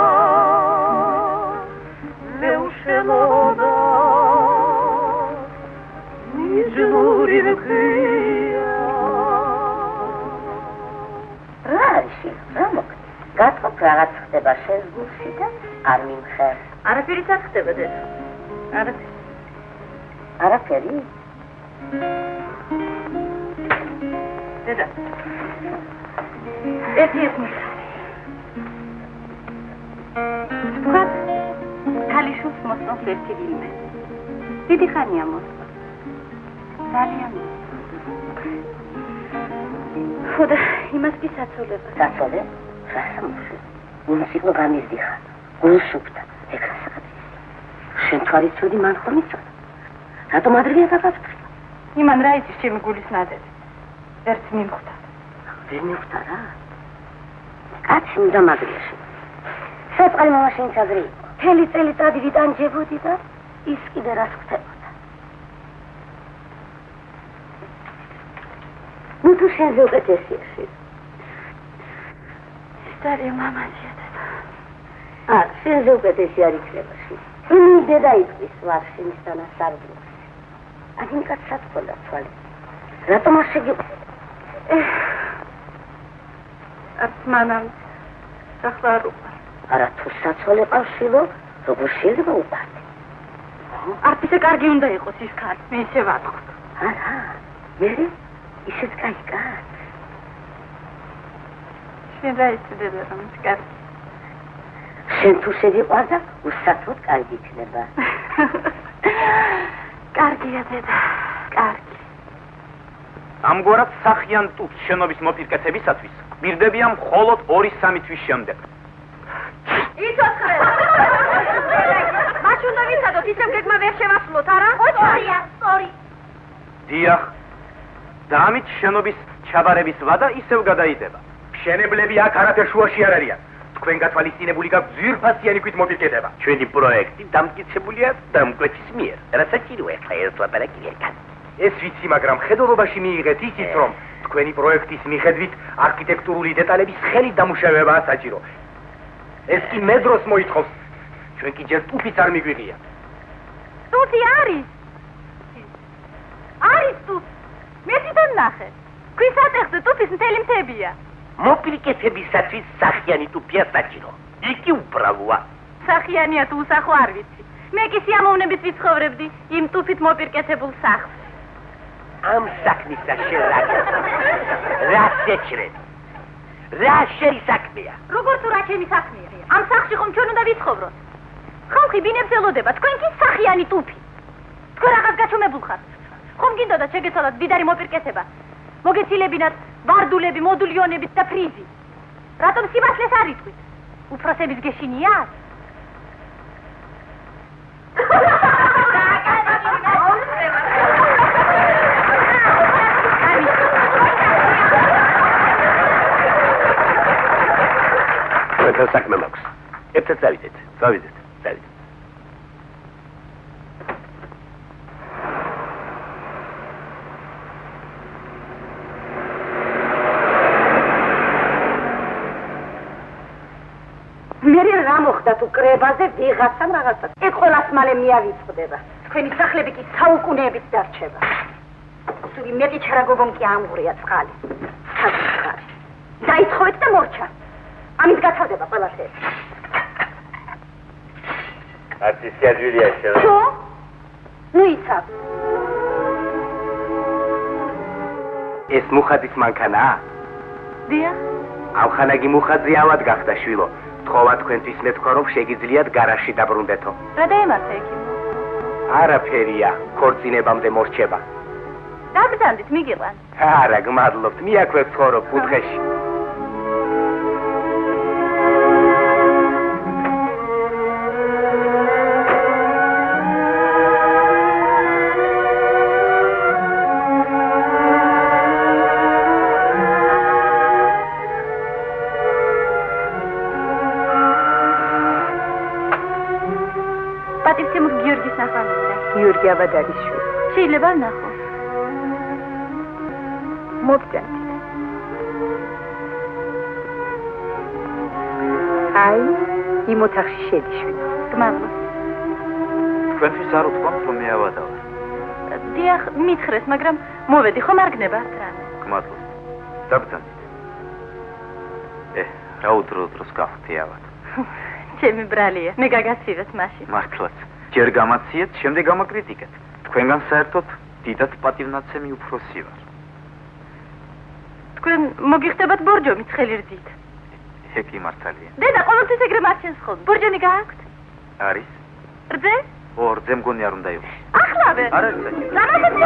A: მეუშელოდა მიზნური ვქია
F: რა არის რა მოხდა გათხოვ რაღაც ხდება შენს გულში და არ მიმხარ არაფერიც არ ხდება დედა არაფერი დედა ერთი თქვა ქალიშვილს მოსწონს ერთი ვინმე დიდი ხანია მოსწონს ძალიან ხოდა იმას კი საცოლება საცოლე? რა სამუშო გულს იყო გამიზდიხა გულს უხდა ეკა საკაცი შენ თუ არ იცოდი მან ხომ იცოდა რატომ ადრე დაგაფრთხილე იმან რა იცის ჩემი გულის ნადები ერთ მიმხვდა ვერ მივხვდა რა კაცი უნდა მაგრიაში საწყალი მამაშენიც ადრე იყო მთელი წელიწადი ვიტანჯებოდი და ის კიდე რას ხდებოდა ნუ თუ შენზე უკეთესია შენ Старая мама дедата. შენზე უკეთესი არ იქნება შენ. იმის დედა იტყვის ვარ შენისთან ასარბლოს. აგინ კაცად ყოლა თვალი. რატომ არ შეგიყო? ათმანამ ახლა არ უყარ. არა თუ საცოლე ყავშილო, როგორ შეიძლება უყარდე? არც ისე კარგი უნდა იყოს ის ქალი, მე ისე ვატყობ. არა, მე ისეც კაი კაცი. შენ რა იცოდება რომ ის კარგი? შენ თუ შეგიყვარდა, უსათოდ კარგი იქნება. კარგია დედა, კარგი.
E: ამგვარად სახიან ტუფს შენობის მოპირკეთებისათვის გვირდებია მხოლოდ 2-3 თვის შემდეგ.
F: იცოცხლე! მათ უნდა ვიცადოთ, ისევ გეგმა ვერ შევასრულოთ, არა? სწორია, სწორი.
E: დიახ. და ამით შენობის ჩაბარების ვადა ისევ გადაიდება. მშენებლები აქ არაფერ შუაში არ არიან. თქვენ გათვალისწინებული გაქვთ ძვირფასიანი ქვით მოპირკეთება.
B: ჩვენი პროექტი დამტკიცებულია დამკვეთის მიერ, რასაც ირვე ხა ერთ ლაპარაკი ერგან.
E: ეს ვიცი, მაგრამ ხედულობაში მიიღეთ ისიც, რომ თქვენი პროექტის მიხედვით არქიტექტურული დეტალების ხელით დამუშავებაა საჭირო. ეს კი მე დროს მოითხოვს. ჩვენ კი ჯერ ტუფიც არ მიგვიღია.
F: ტუფი არის. არის ტუფი. მე თვითონ ნახე. ქვის ატეხზე ტუფის მთელი მთებია.
B: მოპირკეთებისათვის სახიანი ტუფია საჭირო. იგი უბრალოა.
F: სახიანია თუ უსახო არ ვიცი. მე კი სიამოვნებით ვიცხოვრებდი იმ ტუფით მოპირკეთებულ სახლს.
B: ამ საქმისა შელაკა. რა შეჭრეთ? რა შენი საქმეა?
F: როგორ თუ რა ჩემი საქმეა? ამ სახლში ხომ ჩვენ უნდა ვიცხოვროთ? ხალხი ბინებს ელოდება, თქვენ კი სახიანი ტუფი. თქვენ რაღაც გაჩვენებულ ხართ. ხომ გინდოდათ შეგეცვალათ დიდარი მოპირკეთება? მოგეცილებინათ ვარდულები, მოდულიონები და ფრიზი. რატომ სიმართლეს არ იტყვით? უფროსების გეშინიათ?
B: თქვენ საქმე მაქვს. ერთად წავიდეთ. წავიდეთ.
F: თუ კრებაზე ვიღაცამ რაღაცა. ეს ყველას მალე მიავიწყდება. თქვენი სახლები კი საუკუნეებით დარჩება. სული მეტი ჩარაგობონ კი ამღვრია წყალი. საწყარი. დაითხოვეთ და მორჩა. ამით გათავდება ყველაფერი.
B: აცი სიაჯვილია შენ.
F: თუ? ნუ იცავ.
E: ეს მუხაძის მანქანაა?
F: დიახ.
E: ამ ხანაგი მუხაძე ავად გახდა შვილო. თხოვა თქვენთვის მეთქვა რომ შეგიძლიათ გარაჟში დაბრუნდეთო.
F: რა დაემართა ექიმო?
E: არაფერია, ქორწინებამდე მორჩება.
F: დაბრძანდით, მიგიყვან.
E: არა, გმადლობთ, მიაქვე ცხოვრობ კუთხეში. გიორგი აბადალიშვილი. შეიძლება ნახო. მოგწევთ.
F: აი, იმ ოთახში შედიშვით. გმადლობთ.
E: თქვენთვის არ უთქვამთ, რომ მე ავადავ.
F: დიახ, მითხრეს, მაგრამ მოვედი ხომ არ გნებართ რამე.
E: გმადლობთ. დაგძანით. რა უდრო-დროს გავხდი ავად.
F: ჩემი ბრალია, მე გაგაცივეთ მაშინ.
E: მართლაც. ჯერ გამაციეთ, შემდეგ გამაკრიტიკეთ. თქვენგან საერთოდ დიდად პატივნაცემი უფროსი ვარ.
F: თქვენ მოგიხდებათ ბორჯომი ცხელი რძით.
E: ეგ კი მართალია.
F: დედა, ყოველთვის ეგრე მარჩენს ხოლმე. ბორჯომი გააქვთ?
E: არის?
F: რძე?
E: რძე მგონი არ უნდა იყოს.
F: ახლავე.
E: არ არის საჭირო.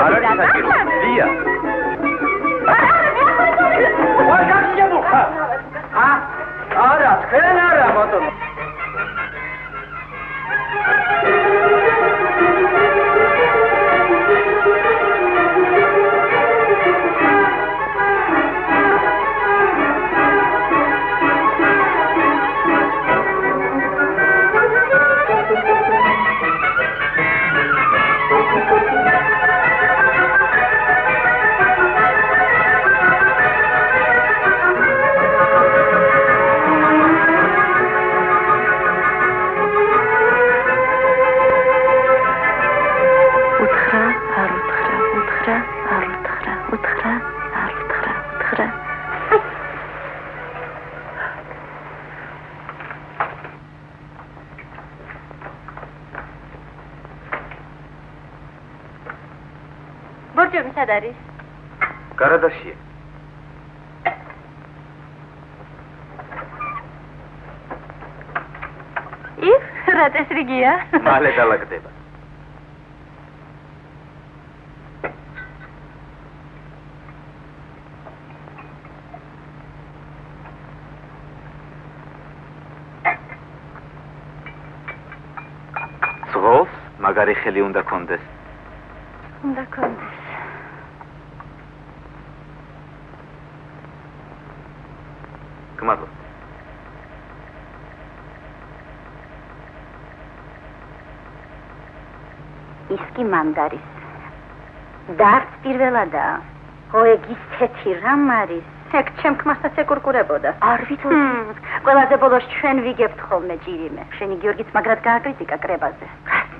F: არ
E: არის საჭირო. დია.
B: ვარ გაგიებუხა. არა, თქვენ არა, ბატონო.
F: ბორჯომი სად არის?
E: გარადაშია.
F: იქ რა წესრიგია?
E: მალე დალაგდება. ზღოლს მაგარი ხელი უნდა კონდეს.
F: უნდა კონდეს.
E: გმადლობთ.
F: ის კი მანდარის. და არც პირველადაა. ო ეგ ისეთი რამ არის? ეგ ჩემ ქმარსაც ეკურკურებოდა. არ ვიცოდი. ყველაზე ბოლოს ჩვენ ვიგებთ ხოლმე ჭირიმე. შენი გიორგიც მაგრად გააკრიტიკა კრებაზე.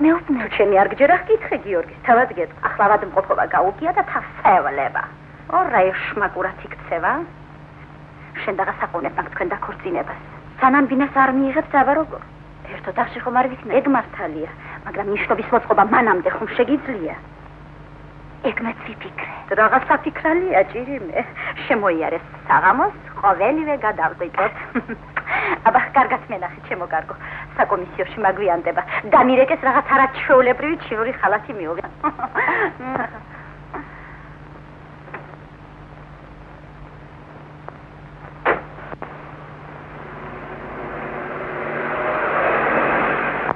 F: მეუბნე, ჩემი არ გჯერა ხკითხე გიორგის, თავად გეტყვი. ახლა ვადმყოფობა გაუგია და თავს ევლება. ორა ეშმაკურად იქცევა. შენ დაღასაყოვნებ მაგ თქვენ დაქორწინებას. სანამ ბინას არ მიიღებს აბა როგორ? ერთ ოთახში ხომ არ ვიქნებ? ეგ მართალია, მაგრამ ნიშნობის მოწყობა მანამდე ხომ შეგიძლია? ეგ მეც ვიფიქრე. რაღაც საფიქრალია ჭირიმე. შემოიარეს საღამოს, ყოველივე გადავდიკოთ. აბა კარგად მენახე, ჩემო კარგო. საკომისიოში მაგვიანდება. დამირეკეს რაღაც არაჩვეულებრივი ჩინური ხალათი მიიღე.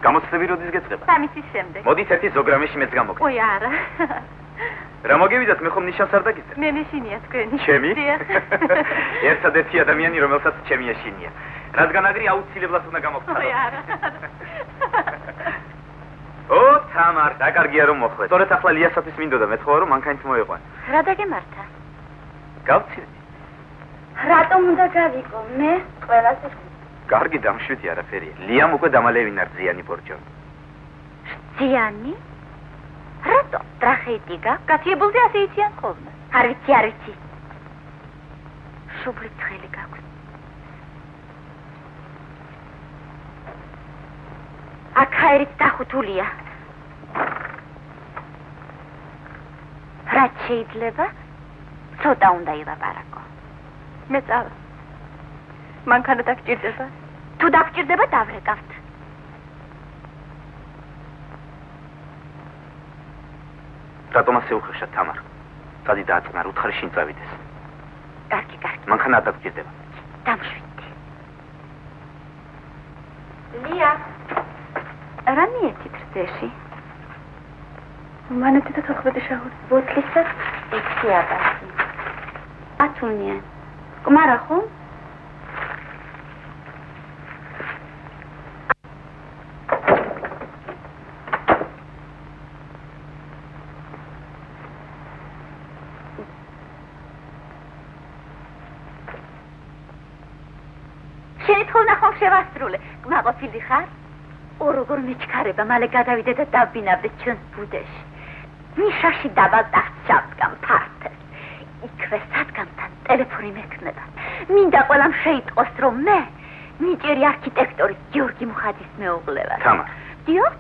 E: გამოცდები როდის გეწყება?
F: სამისის შემდეგ.
E: მოდით ერთი ზოგრამეში მეც გამოგდე.
F: ой, არა.
E: რა მოგივიდათ, მე ხომ ნიშანს არ დაგიწერე?
F: მე მეშინია თქვენი.
E: ჩემი?
F: დიახ.
E: ერთადერთი ადამიანი, რომელსაც ჩემი ეშინია. რადგან აგრი აუცილებლად უნდა გამოგცადო.
F: ой, არა.
E: ო, თამარ, დაკარგია რომ მოხვე. სწორედ ახლა ლიასათვის მინდოდა მეთხოვა რომ მანქანით მოეყვან.
F: რა დაგემართა?
E: გავცირდი.
F: რატომ უნდა გავიკო? მე ყველას
E: კარგი დამშვიდი არაფერია. ლიამ უკვე დამალევინა რძიანი ბორჯომი.
F: რძიანი? რატო? ტრახეიტიკა? გათიებულზე ასე იციან ხოლმე. არ ვიცი. შუბლით ცხელი გაქვს. აქაერით დახუთულია. რაც შეიძლება? ცოტა უნდა ილაპარაკო. მე წავა. მანქანა დაგჭირდება? თუ დაგჭირდება, დავრეკავთ.
E: რატომ ასე უხეშად, თამარ? წადი დააწყნარ, უთხარი შინ წავიდეს.
F: კარგი.
E: მანქანა დაგჭირდება.
F: დამშვიდდი. ლია. რა მიეცით რძეში? მანეთი და თოხბეტი შაური. ბოთლისას 6 აბაზი. ათუნია. კმარა ხომ? შენ ნახო შევასრულე. გმაყოფილი ხარ? ოროგორ მეჩქარება, მალე გადავიდე და დავბინავდე ჩვენს ბუდეში. ნიშაში დაბალ ტახტს ჩავდგამ ფართეს. იქვე სადგამთან ტელეფონი მექნება. მინდა ყველამ შეიტყოს, რომ მე ნიჭიერი არქიტექტორი გიორგი მუხაძის მეუღლე ვარ.
E: თამარ.
F: დიახ.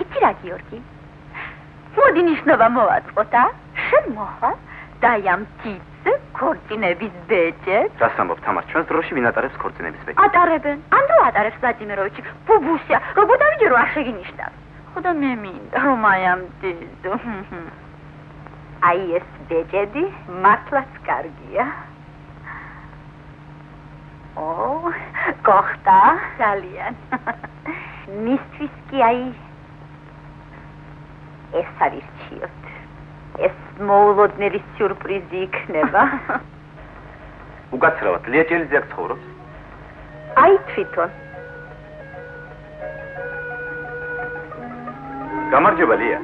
F: იცი რა გიორგი? მოდი ნიშნობა მოვაწყოთ, შენ მოხარ და ამ თითზე ქორწინების ბეჭედს.
E: რას ამბობ, თამარ, ჩვენს დროში ვინ ატარებს ქორწინების ბეჭედს?
F: ატარებენ. ანდრო ატარებს ვლადიმიროვიჩი. ბუბუსია, როგორ დავიჯერო რა შეგინიშნავს? ხოდა მე მინდა რომ აი ამ თითზე. აი ეს ბეჭედი მართლაც კარგია. გოხტა ძალიან. მისთვის კი აი ეს არის რჩიოთ. ეს მოულოდნელი სიურპრიზი იქნება.
E: უკაცრავად, ლია ჭელიძე აქ ცხოვრობს?
F: აი თვითონ.
E: გამარჯობა, ლია.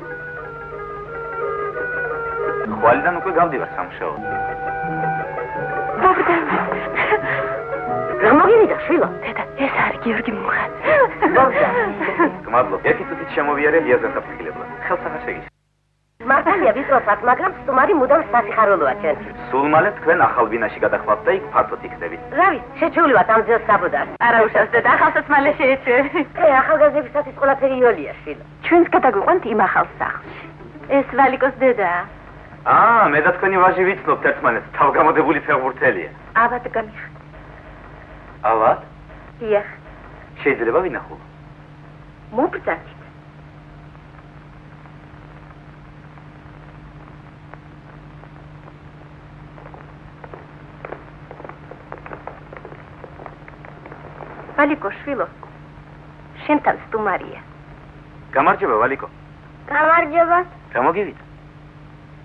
E: ხვალიდან უკვე გავდივარ სამუშაოდ.
F: გამოგივიდა, შვილო. დედა, ეს არის გიორგი მუხაძე.
E: გმადლობ. ერთი წუთით შემოვიარე ლიაზე საფრთხილებლად. ხელს აღარ შეგიშ.
F: მართალია ვიწროფat, მაგრამ სტუმარი მუდამ სასიხარულოა ჩვენთვის.
E: სულ მალე თქვენ ახალ ბინაში გადახვალთ და იქ ფართოდ იქნებით.
F: რა ვიცი, შეჩეულივართ ამ ძილს საბუდარს. არა უშავს დედა, ახალსაც მალე შეეჩვევი. ახალგაზრდებისათვის ყველაფერი იოლია, შვილო. ჩვენს გადაგვიყვანთ იმ ახალ სახლში. ეს ვალიკოს დედაა.
E: მე და თქვენი ვაჟი ვიცნობთ ერთმანეთს, თავგამოდებული ფეხბურთელია.
F: ალბათ გამიხ.
E: ალბათ?
F: დიახ.
E: შეიძლება ვინახულო?
F: მობრძანით. ვალიკო შვილო, შენთან სტუმარია.
E: გამარჯობა, ვალიკო.
F: გამარჯობა.
E: გამოგივიდა.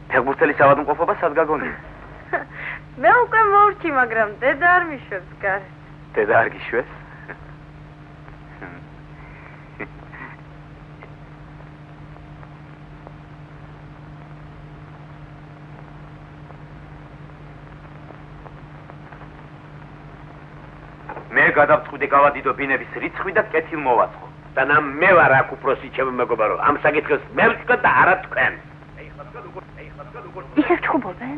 E: ფეხბურთელის ავადმყოფობა სად გაგონია?
F: მე უკვე მოვრჩი, მაგრამ დედა არ მიშვებს გარეთ.
E: დედა არ გიშვებს? მე გადავწყვიტე გავადიდო ბინების რიცხვი და კეთილ მოვაწყო.
B: და მე ვარ აქ უფროსი, ჩემო მეგობარო, ამ საკითხს მე ვწყვეტ და არა თქვენ.
F: ისევ ჩხუბობენ?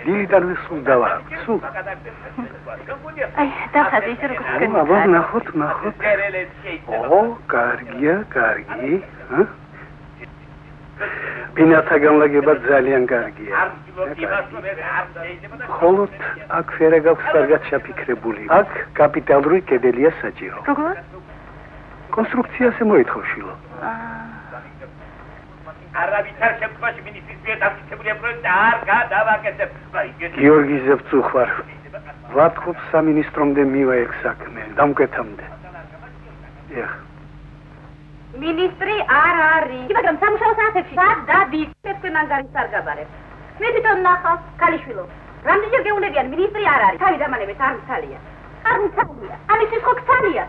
C: დილიდან ვისულ დავარ. სულ.
F: აი, დახაზე ისე როგორც თქვენ.
C: აბა, ნახოთ. კარგია, კარგი. ბინათა განლაგება ძალიან კარგია. ხოლო აქ ფერა გაქვს კარგად შეფიქრებული. აქ კაპიტალური კედელია საჭირო.
F: როგორ?
C: კონსტრუქციაზე მოითხოვ შილო.
B: არავითარ შემთხვევაში მინისტრის მიერ დამტკიცებულია პროექტი არ გადავაკეთებ.
C: გიორგიზე ვწუხარ. ვათხოვ სამინისტრომდე მივა ეგ საქმე, დამკვეთამდე. ეხ.
F: მინისტრი არ არის. მაგრამ სამუშაო საათებში სად დადის? თქვენ ანგარიშს არ გაბარებ. მე თვითონ ნახავ, ქალიშვილო. რამდენჯერ გეუნებიან მინისტრი არ არის. თავი დამანებეთ არ მცალია. ამის ის ხო ქცალია.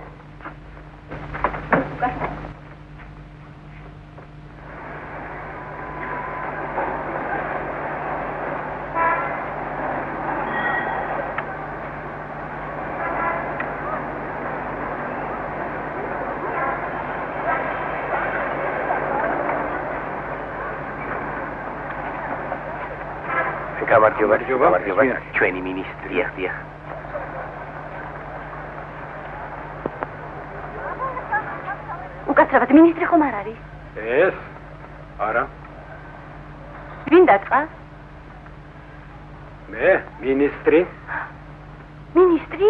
B: გამარჯობა, ჩვენი მინისტრია ხდია.
F: უკაცრავად მინისტრი ხომ არ არის?
C: ეს? არა.
F: ვინ დაწყას?
C: მე, მინისტრი.
F: მინისტრი?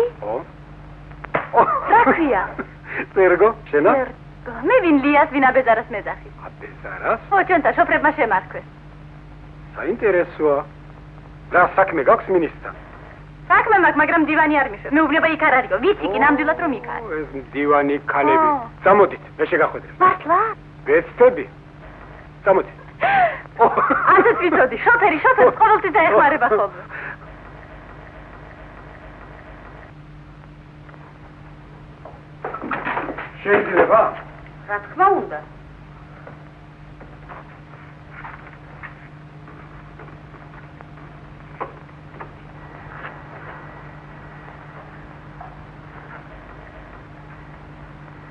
F: რა ქვია?
C: წერგო, შენა?
F: მე ვინ ლიას, ვინ აბეზარას მეძახი.
C: აბეზარას?
F: ჩვენთან შოფრებმა შემარქვეს.
C: საინტერესოა. რა საქმე გაქვს მინისტრთან?
F: საქმე მაქვს, მაგრამ დივანი არ მიშვებს. მეუბნება იქ არ არისო. ვიცი კი ნამდვილად რომ იქ არის.
C: ეს დივანი ქალები. წამოდით, მე შეგახვედრებ.
F: მართლა?
C: ვეცდები. წამოდით.
F: ასეც ვიცოდი, შოფერი ყოველთვის დაეხმარება ხოლმე.
C: შეიძლება?
F: რა თქმა უნდა.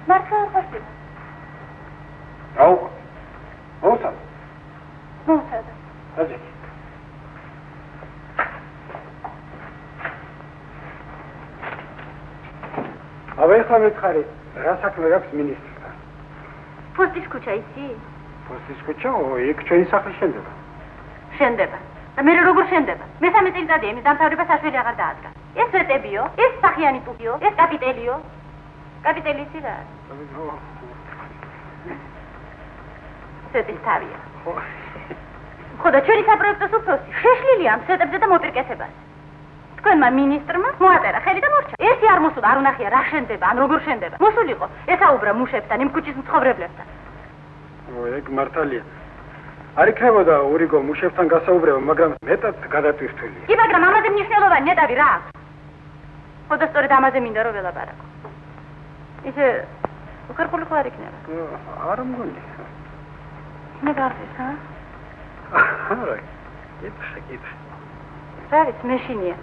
F: მართლა არ ხარდება.
C: აუ. მოუწად.
F: მოუწად.
C: აჯი. აბა მითხარი, რა საქმე გაქვს მინისტრთან?
F: პოსტის ქუჩა ისი?
C: პოსტის ქუჩა, იქ ჩვენი სახლი შენდება.
F: შენდება. და მე როგორ შენდება? მესამე წელიწადია იმის დამთავრება საშველი აღარ დაადგა. ეს ვეტებიო, ეს სახიანი ტუქიო, ეს კაპიტელიო. კაპიტელი ისი რა? სეტის თავია. ხო და ჩვენი საპროექტო უფროსი შეშლილია ამ სეტებზე და მოპირკეთებას. თქვენმა მინისტრმა მოაწერა ხელი და მორჩა. ერთი არ მოსულა, არ უნახია რა შენდება, ან როგორ შენდება. მოსულიყო, ესაუბრა მუშებთან, იმ ქუჩის მცხოვრებლებთან.
C: ეგ მართალია. არ იქნებოდა ურიგო მუშებთან გასაუბრება, მაგრამ მეტად გადატვირთველი.
F: კი, მაგრამ ამაზე მნიშვნელოვანი ნეტავი რა აქვს? ხო და სწორედ ამაზე მინდა რომ ველაპარაკო. ისე უხერხული ხო არ იქნება?
C: არ მგონი.
F: მე გავხდეს, ჰა?
C: არა. კითხე.
F: რა ვიცი, მეშინია.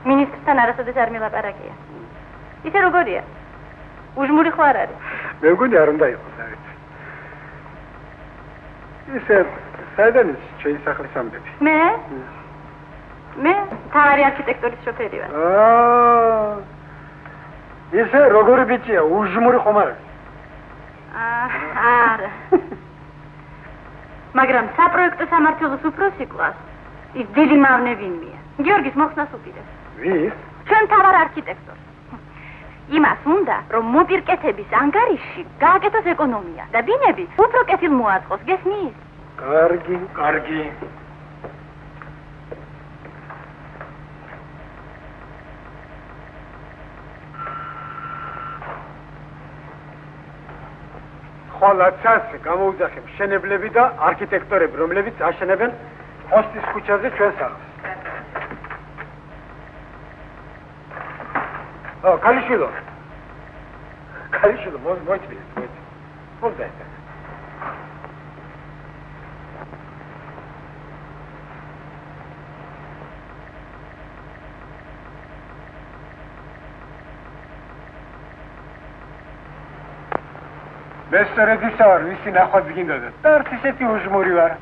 F: მინისტრთან არასოდეს არ მილაპარაკია. ისე როგორია? უჟმური ხო არ არის?
C: მე მგონი არ უნდა იყოს, რა ვიცი. ისე საიდან ის ჩვენი სახლის ამბები?
F: მე თავარი არქიტექტურის შოფერი ვარ.
C: ისე როგორი ბიჭია, უჟმური ხომ არ არის?
F: არა. მაგრამ საპროექტო სამმართველოს უფროსი კლას ის დიდი მავნე ვინმეა. გიორგის მოხსნას უპირებს.
C: ვის?
F: ჩვენ თავარ არქიტექტორს. იმას უნდა, რომ მოპირკეთების ანგარიშში გააკეთოს ეკონომია და ბინები უფრო კეთილ მოაწყოს, გესმის?
C: კარგი. ხოლაცას გამოუძახებ შენებლები და არქიტექტორები, რომლებიც აშენებენ პოსტის ქუჩაზე ჩვენ სახლს. კალიშვილო, მოიწვიეს. მოვიდა ეს. მე სწორედ ისა ვარ, ვისი ნახვაც გინდოდა. და არც ისეთი უჟმური ვარ.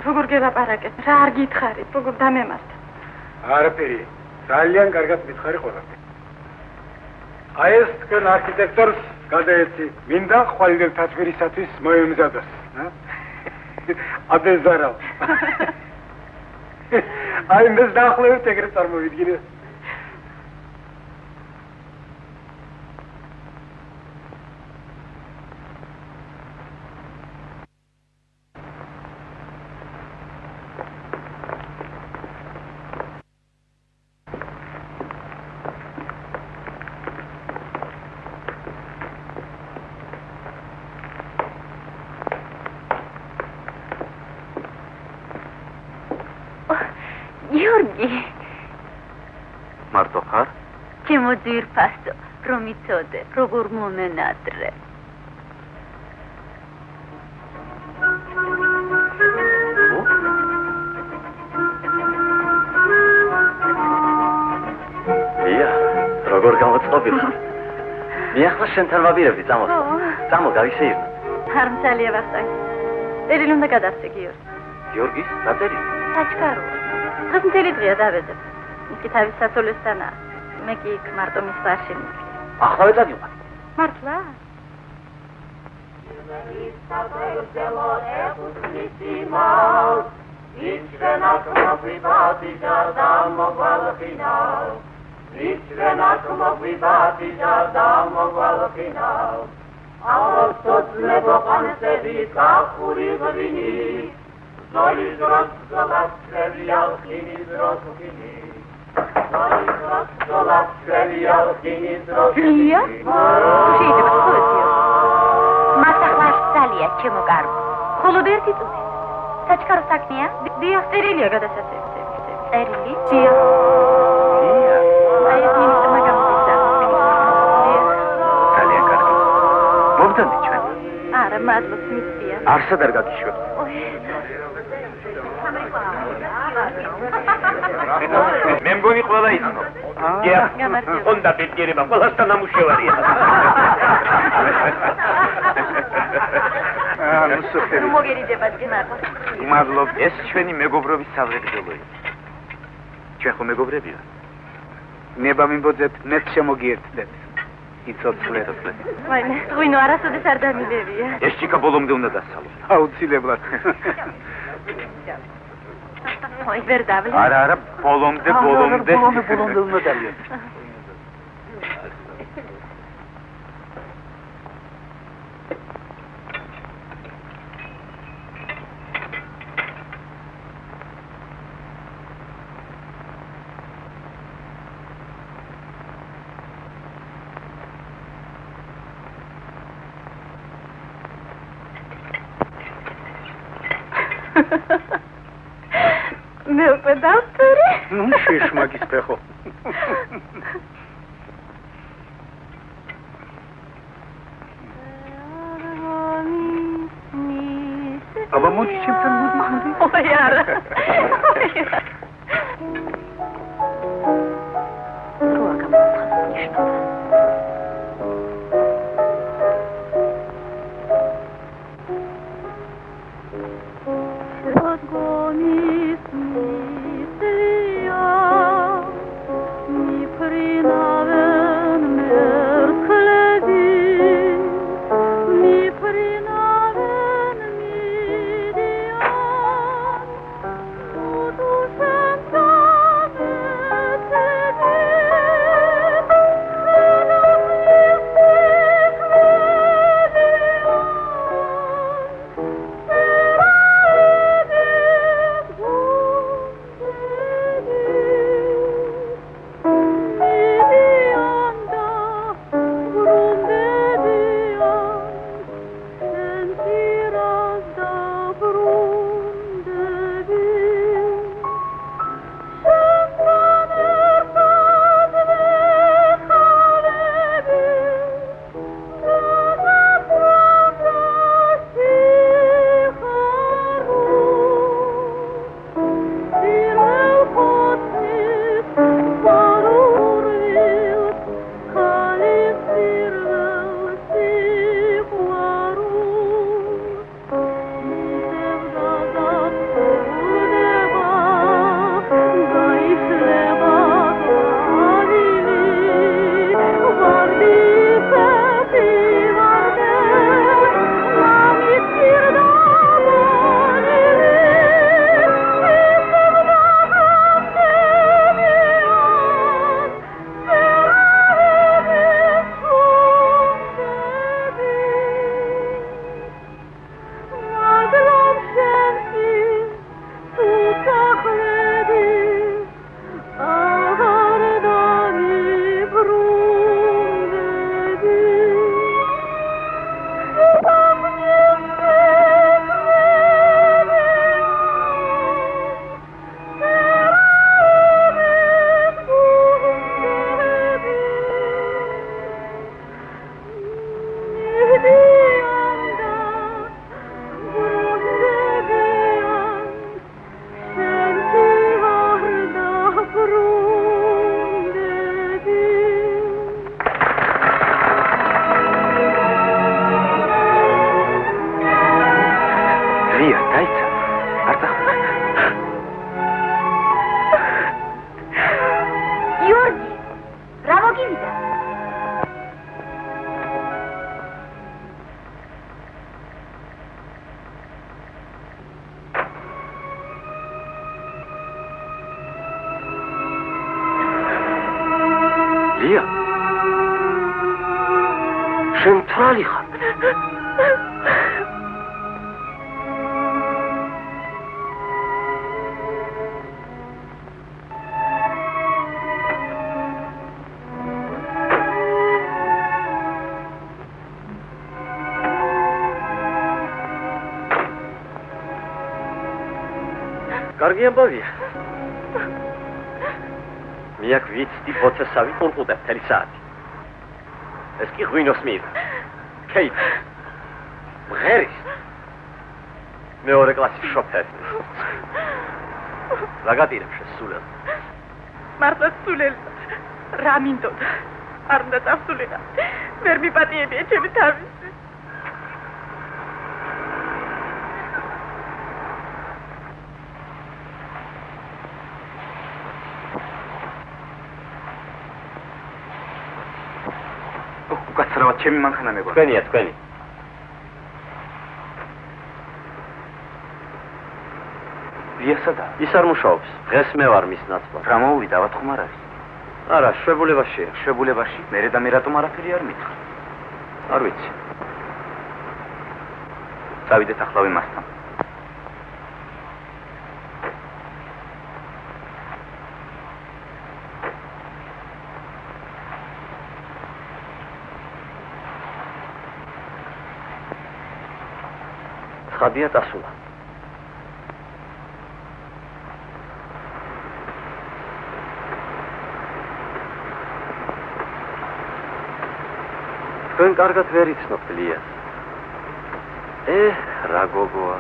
F: როგორ გელაპარაკეთ? რა არ გითხარით? როგორ დამემართ?
C: არაფერი. ძალიან კარგად მითხარი ყველაფერი. აი ეს თქვენ არქიტექტორს გადაეცი. მინდა ხვალინელ თათბირისათვის მოემზადოს. აბეზარავ. აი მეს დაახლოებით ეგრე წარმოვიდგინე.
F: გიორგი
E: მარტო ხარ?
F: ჩემო ძვირფასო, რომ იცოდე, როგორ მომენატრე.
B: ია, როგორ გამოწყობილ ხარ? მიახლა შენთან ვაბირებდი, წამო, გავისეირნო.
F: არ მცალია ვახტანგი. წერილი უნდა გადასცე გიორგი.
B: გიორგის, რა წერილი?
F: საჩქარო. დღეს მთელი დღეა დავედებ. ის კი თავის საცოლესთანაა. მე კი იქ მარტო მის ბარში მივიდე.
B: ახლავე წადიყვან.
F: მართლა? ლია? შეიძლება ხოლოსიო. მას ახლაშ ძალია ჩემო კარგო. მხოლოდ ერთი წუთი. საჩქარო საქმეა? დიახ, წერილია გადასაცემი. წერილი? დიახ. აი ეს მინისტრმა გამოგიცა.
E: ძალიან კარგი. მოვდანდი ჩვენ.
F: არა, მადლობს მისია.
E: არსად არ გაგიშვებ. მე მგონი ყველა იცნობს.
F: გამარჯობა.
B: უნდა ბედიერება ყველასთან ამუშევარია.
E: ნუ სოფელი.
F: ნუ მოგერიდება ძმაყო.
E: მადლობ, ეს ჩვენი მეგობრობის სავრეგრძელოა. ჩვენ ხო მეგობრები ვართ?
C: ნება მიმბოძეთ, მეც შემოგიერთდეთ. იცოცხლეთ.
F: ვაიმე, ღვინო არასოდეს არ დამილევია.
E: ეს ჭიქა ბოლომდე უნდა დასალო.
C: აუცილებლად.
F: ой, ვერ დავლე.
E: არა, ბოლომდე.
C: ბოლომდე უნდა დავიო.
F: მე უკვე დავწერე.
C: ნუ შეშმაგის ფეხო. აბა მოდი ჩემთან მოდი.
F: ой, არა. როა გამოსხდა ნიშნობა.
B: ლია შენ თვალი ხარ კარგი ამბავია მე აქ ვიცი პოცესავი ყურყუდებ მთელი საათი ეს კი ღვინოს მიიღო კეით მღერის მეორე კლასის შოფერი რა გადირებ შენ სულელ
F: მართლა სულელი რა მინდოდა? არ უნდა წავსულიყო. ვერ მიპატიებია ჩემი თავისი.
E: უკაცრავად ჩემი მანქანა მეგონა.
B: თქვენია, თქვენი.
E: ვიასადა?
B: ის არ მუშაობს. დღეს მე ვარ მის ნაცვლად.
E: რა მოუვიდა, ავათქომ არ არის.
B: არა, შვებულებაშია.
E: შვებულებაში? მერე და მე რატომ არაფერი არ მითხრა?
B: არ ვიცი.
E: წავიდეთ ახლავე მასთან.
B: ცხადია წასულა. თქვენ კარგად ვერ იცნობთ ლიას. რა გოგოა.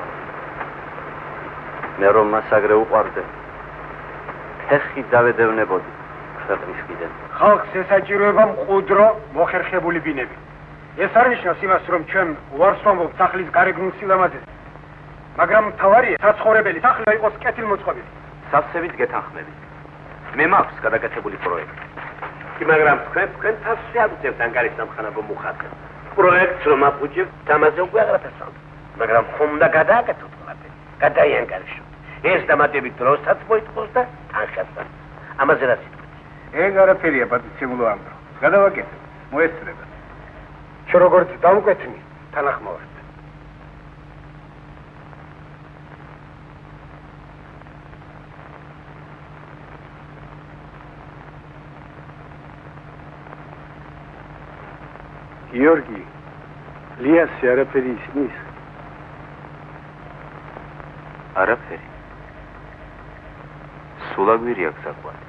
B: მე რომ მას აგრე უყვარდე. ფეხი დავედევნებოდი ქვეყნის კიდენ.
G: ხალხს ესაჭიროება მყუდრო მოხერხებული ბინები. ეს არ ნიშნავს იმას, რომ ჩვენ უარს ვამბობთ სახლის გარეგნულ სილამაზეს. მაგრამ მთავარია საცხოვრებელი სახლი იყოს კეთილმოწყობილი.
E: სავსებით გეთანხმებით. მე მაქვს გადაკეთებული პროექტი.
B: მაგრამ თქვენ თავში აგუწევთ ანგარის სამხანაგო მუხათს. პროექტს რომ აფუჭებთ, ამაზე უკვე აღარაფერს ამბობთ. მაგრამ ხომ უნდა გადააკეთოთ ყველაფერი. გადაიანგარიშოთ. ეს დამატებით დროსაც მოითხოვს და თანხასაც. ამაზე რა სიტყვით?
G: ეგ არაფერია პატიცემულო ამდრო. გადავაკეთებ. მოესწრება. შენ როგორც დამკვეთნი, თანახმოვართ. გიორგი, ლიასი არაფერი ისმის?
E: არაფერი. სულ აგვირი აქვს საკვალი.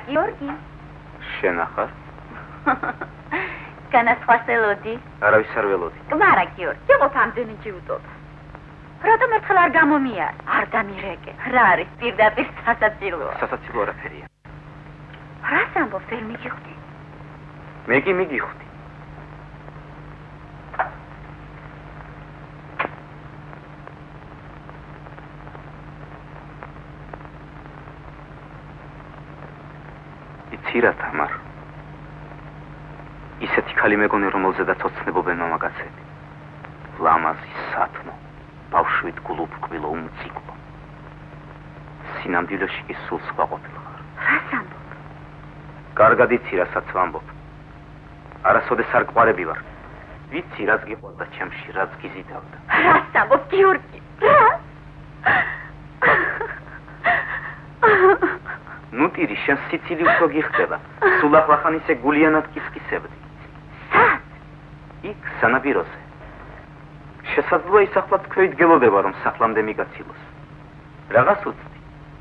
F: გიორგი.
E: შენ ახარ?
F: განასხვას ელოდი?
E: არავის არ ველოდი.
F: კმარა გიორგი, იყო გამდენიჯი უტობა. რატომ ერთხელ არ გამომიარ? არ დამირეკე. რა არის პირდაპირ სასაცილოა?
E: სასაცილო არაფერია.
F: რას ამბობ, ვერ მიგიხვდი?
E: მე კი მიგიხვდი. იცი რა თამარ? ისეთი ქალი მეგონი, რომელზედაც ოცნებობენ მამაკაცები. ლამაზი, სათნო, ბავშვით გულუფრკვილო, უმციკლო. სინამდვილეში კი სულ სხვა ყოფილიყარ.
F: რას ამბობ?
E: კარგად იცი, რასაც ვამბობ. არასოდეს არ ყვარები ვარ. ვიცი რაც გიყვარდა ჩემში, რაც გიზიდავდა.
F: რას ამბობ გიორგი?
E: ნუ ტირი, შენ სიცილი უფრო გიხდება. სულ ახლახან ისე გულიანად კისკისებდი.
F: სად?
E: იქ სანაპიროზე. შესაძლოა ის ახლა თქვით გელოდება რომ სახლამდე მიგაცილოს. რაღაც უცდი.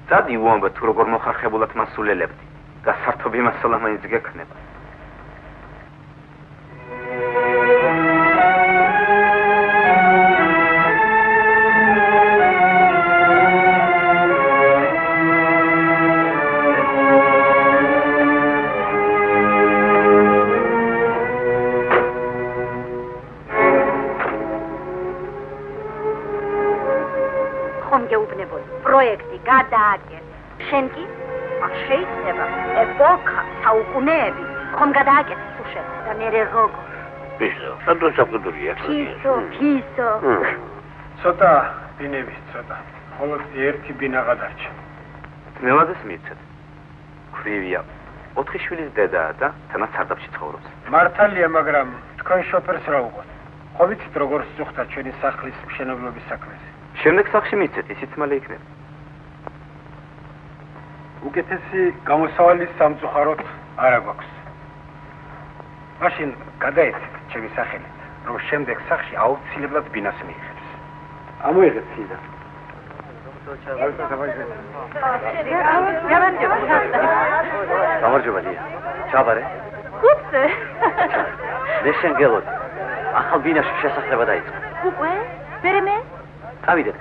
E: წადი უამბე თუ როგორ მოხარხებულად მასულელებდი. გასართობი მასალა მაინც გექნება.
F: პროექტი გადააკეთე. შენ კი არ შეიძლება ეპოქა საუკუნეები ხომ გადააკეთე სუშენ და მერე როგორ?
B: ბიჭო, სადღაც საფუძვლია.
F: ფისო.
G: ცოტა ბინების ცოტა. მხოლოდ ერთი ბინა გადარჩა.
E: მელადეს მიცეთ. ქრივია. 4 შვილის დედაა და თანაც სარდაფში ცხოვრობს.
G: მართალია, მაგრამ თქვენ შოფერს რა უყოთ? ხო ვიცით როგორ სუხთა ჩვენი სახლის მშენებლობის საქმეზე.
E: შემდეგ სახლში მიცეთ, ისიც მალე იქნება.
G: უკეთესი გამოსავალი სამწუხაროდ არ აქვს. მაშინ გადაეცეთ ჩემი სახელით, რომ შემდეგ სახლში აუცილებლად ბინას მიიღებს. ამოიღეთ სიდა.
B: გამარჯობა ლია. ჩაბარე?
F: ხუთზე.
B: მე შენ გელოდი. ახალ ბინაში შესახლება დაიწყო.
F: უკვე? მერე მე?
B: დავიდეთ.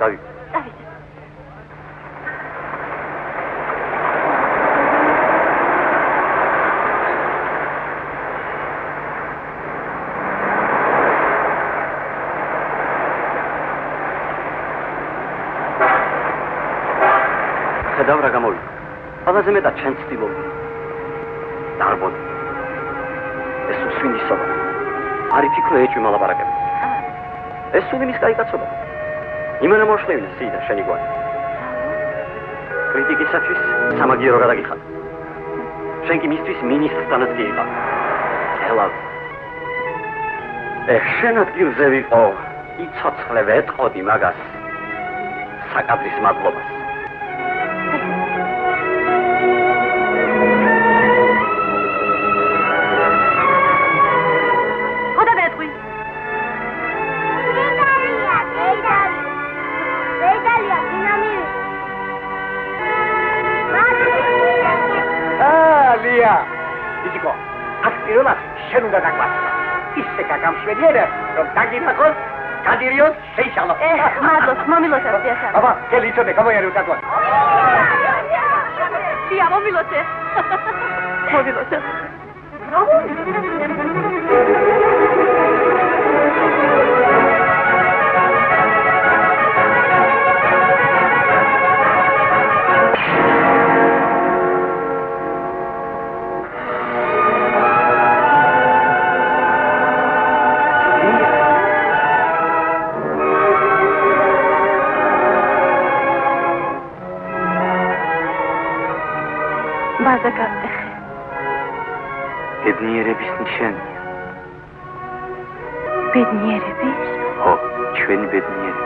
B: ხედავ რა გამოვიდა. ყველაზე მეტად შენ ცდილობდი. დარბოდი. ეს უსვინი სობა. არ იფიქრო ეჭვი მალაპარაკები. ეს სულ იმის კაი კაცობა. იმენა მოშლევინე სიდა შენი გვარი. კრიტიკისათვის სამაგიერო გადაგიხადა. შენ კი მისთვის მინისტრთანაც გიყავ. ელავ. შენ ადგილზე ვიყო, იცოცხლე ვეტყოდი მაგას. საკადრის მადლობას.
G: იციკო, აქ პირველად შენ უნდა დაგვასწრო. ისე გაგამშვენიერე, რომ დაგინახოს, გადირიოს, შეიშალო.
F: მადლობს, მომილოცე, სიასა.
G: აბა, გელი იცოდე, გამოიარე უტატვან.
F: სია, მომილოცე. მომილოცე.
E: ბედნიერების ნიშანია.
F: ბედნიერების?
E: ხო, ჩვენი ბედნიერების.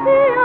A: Sia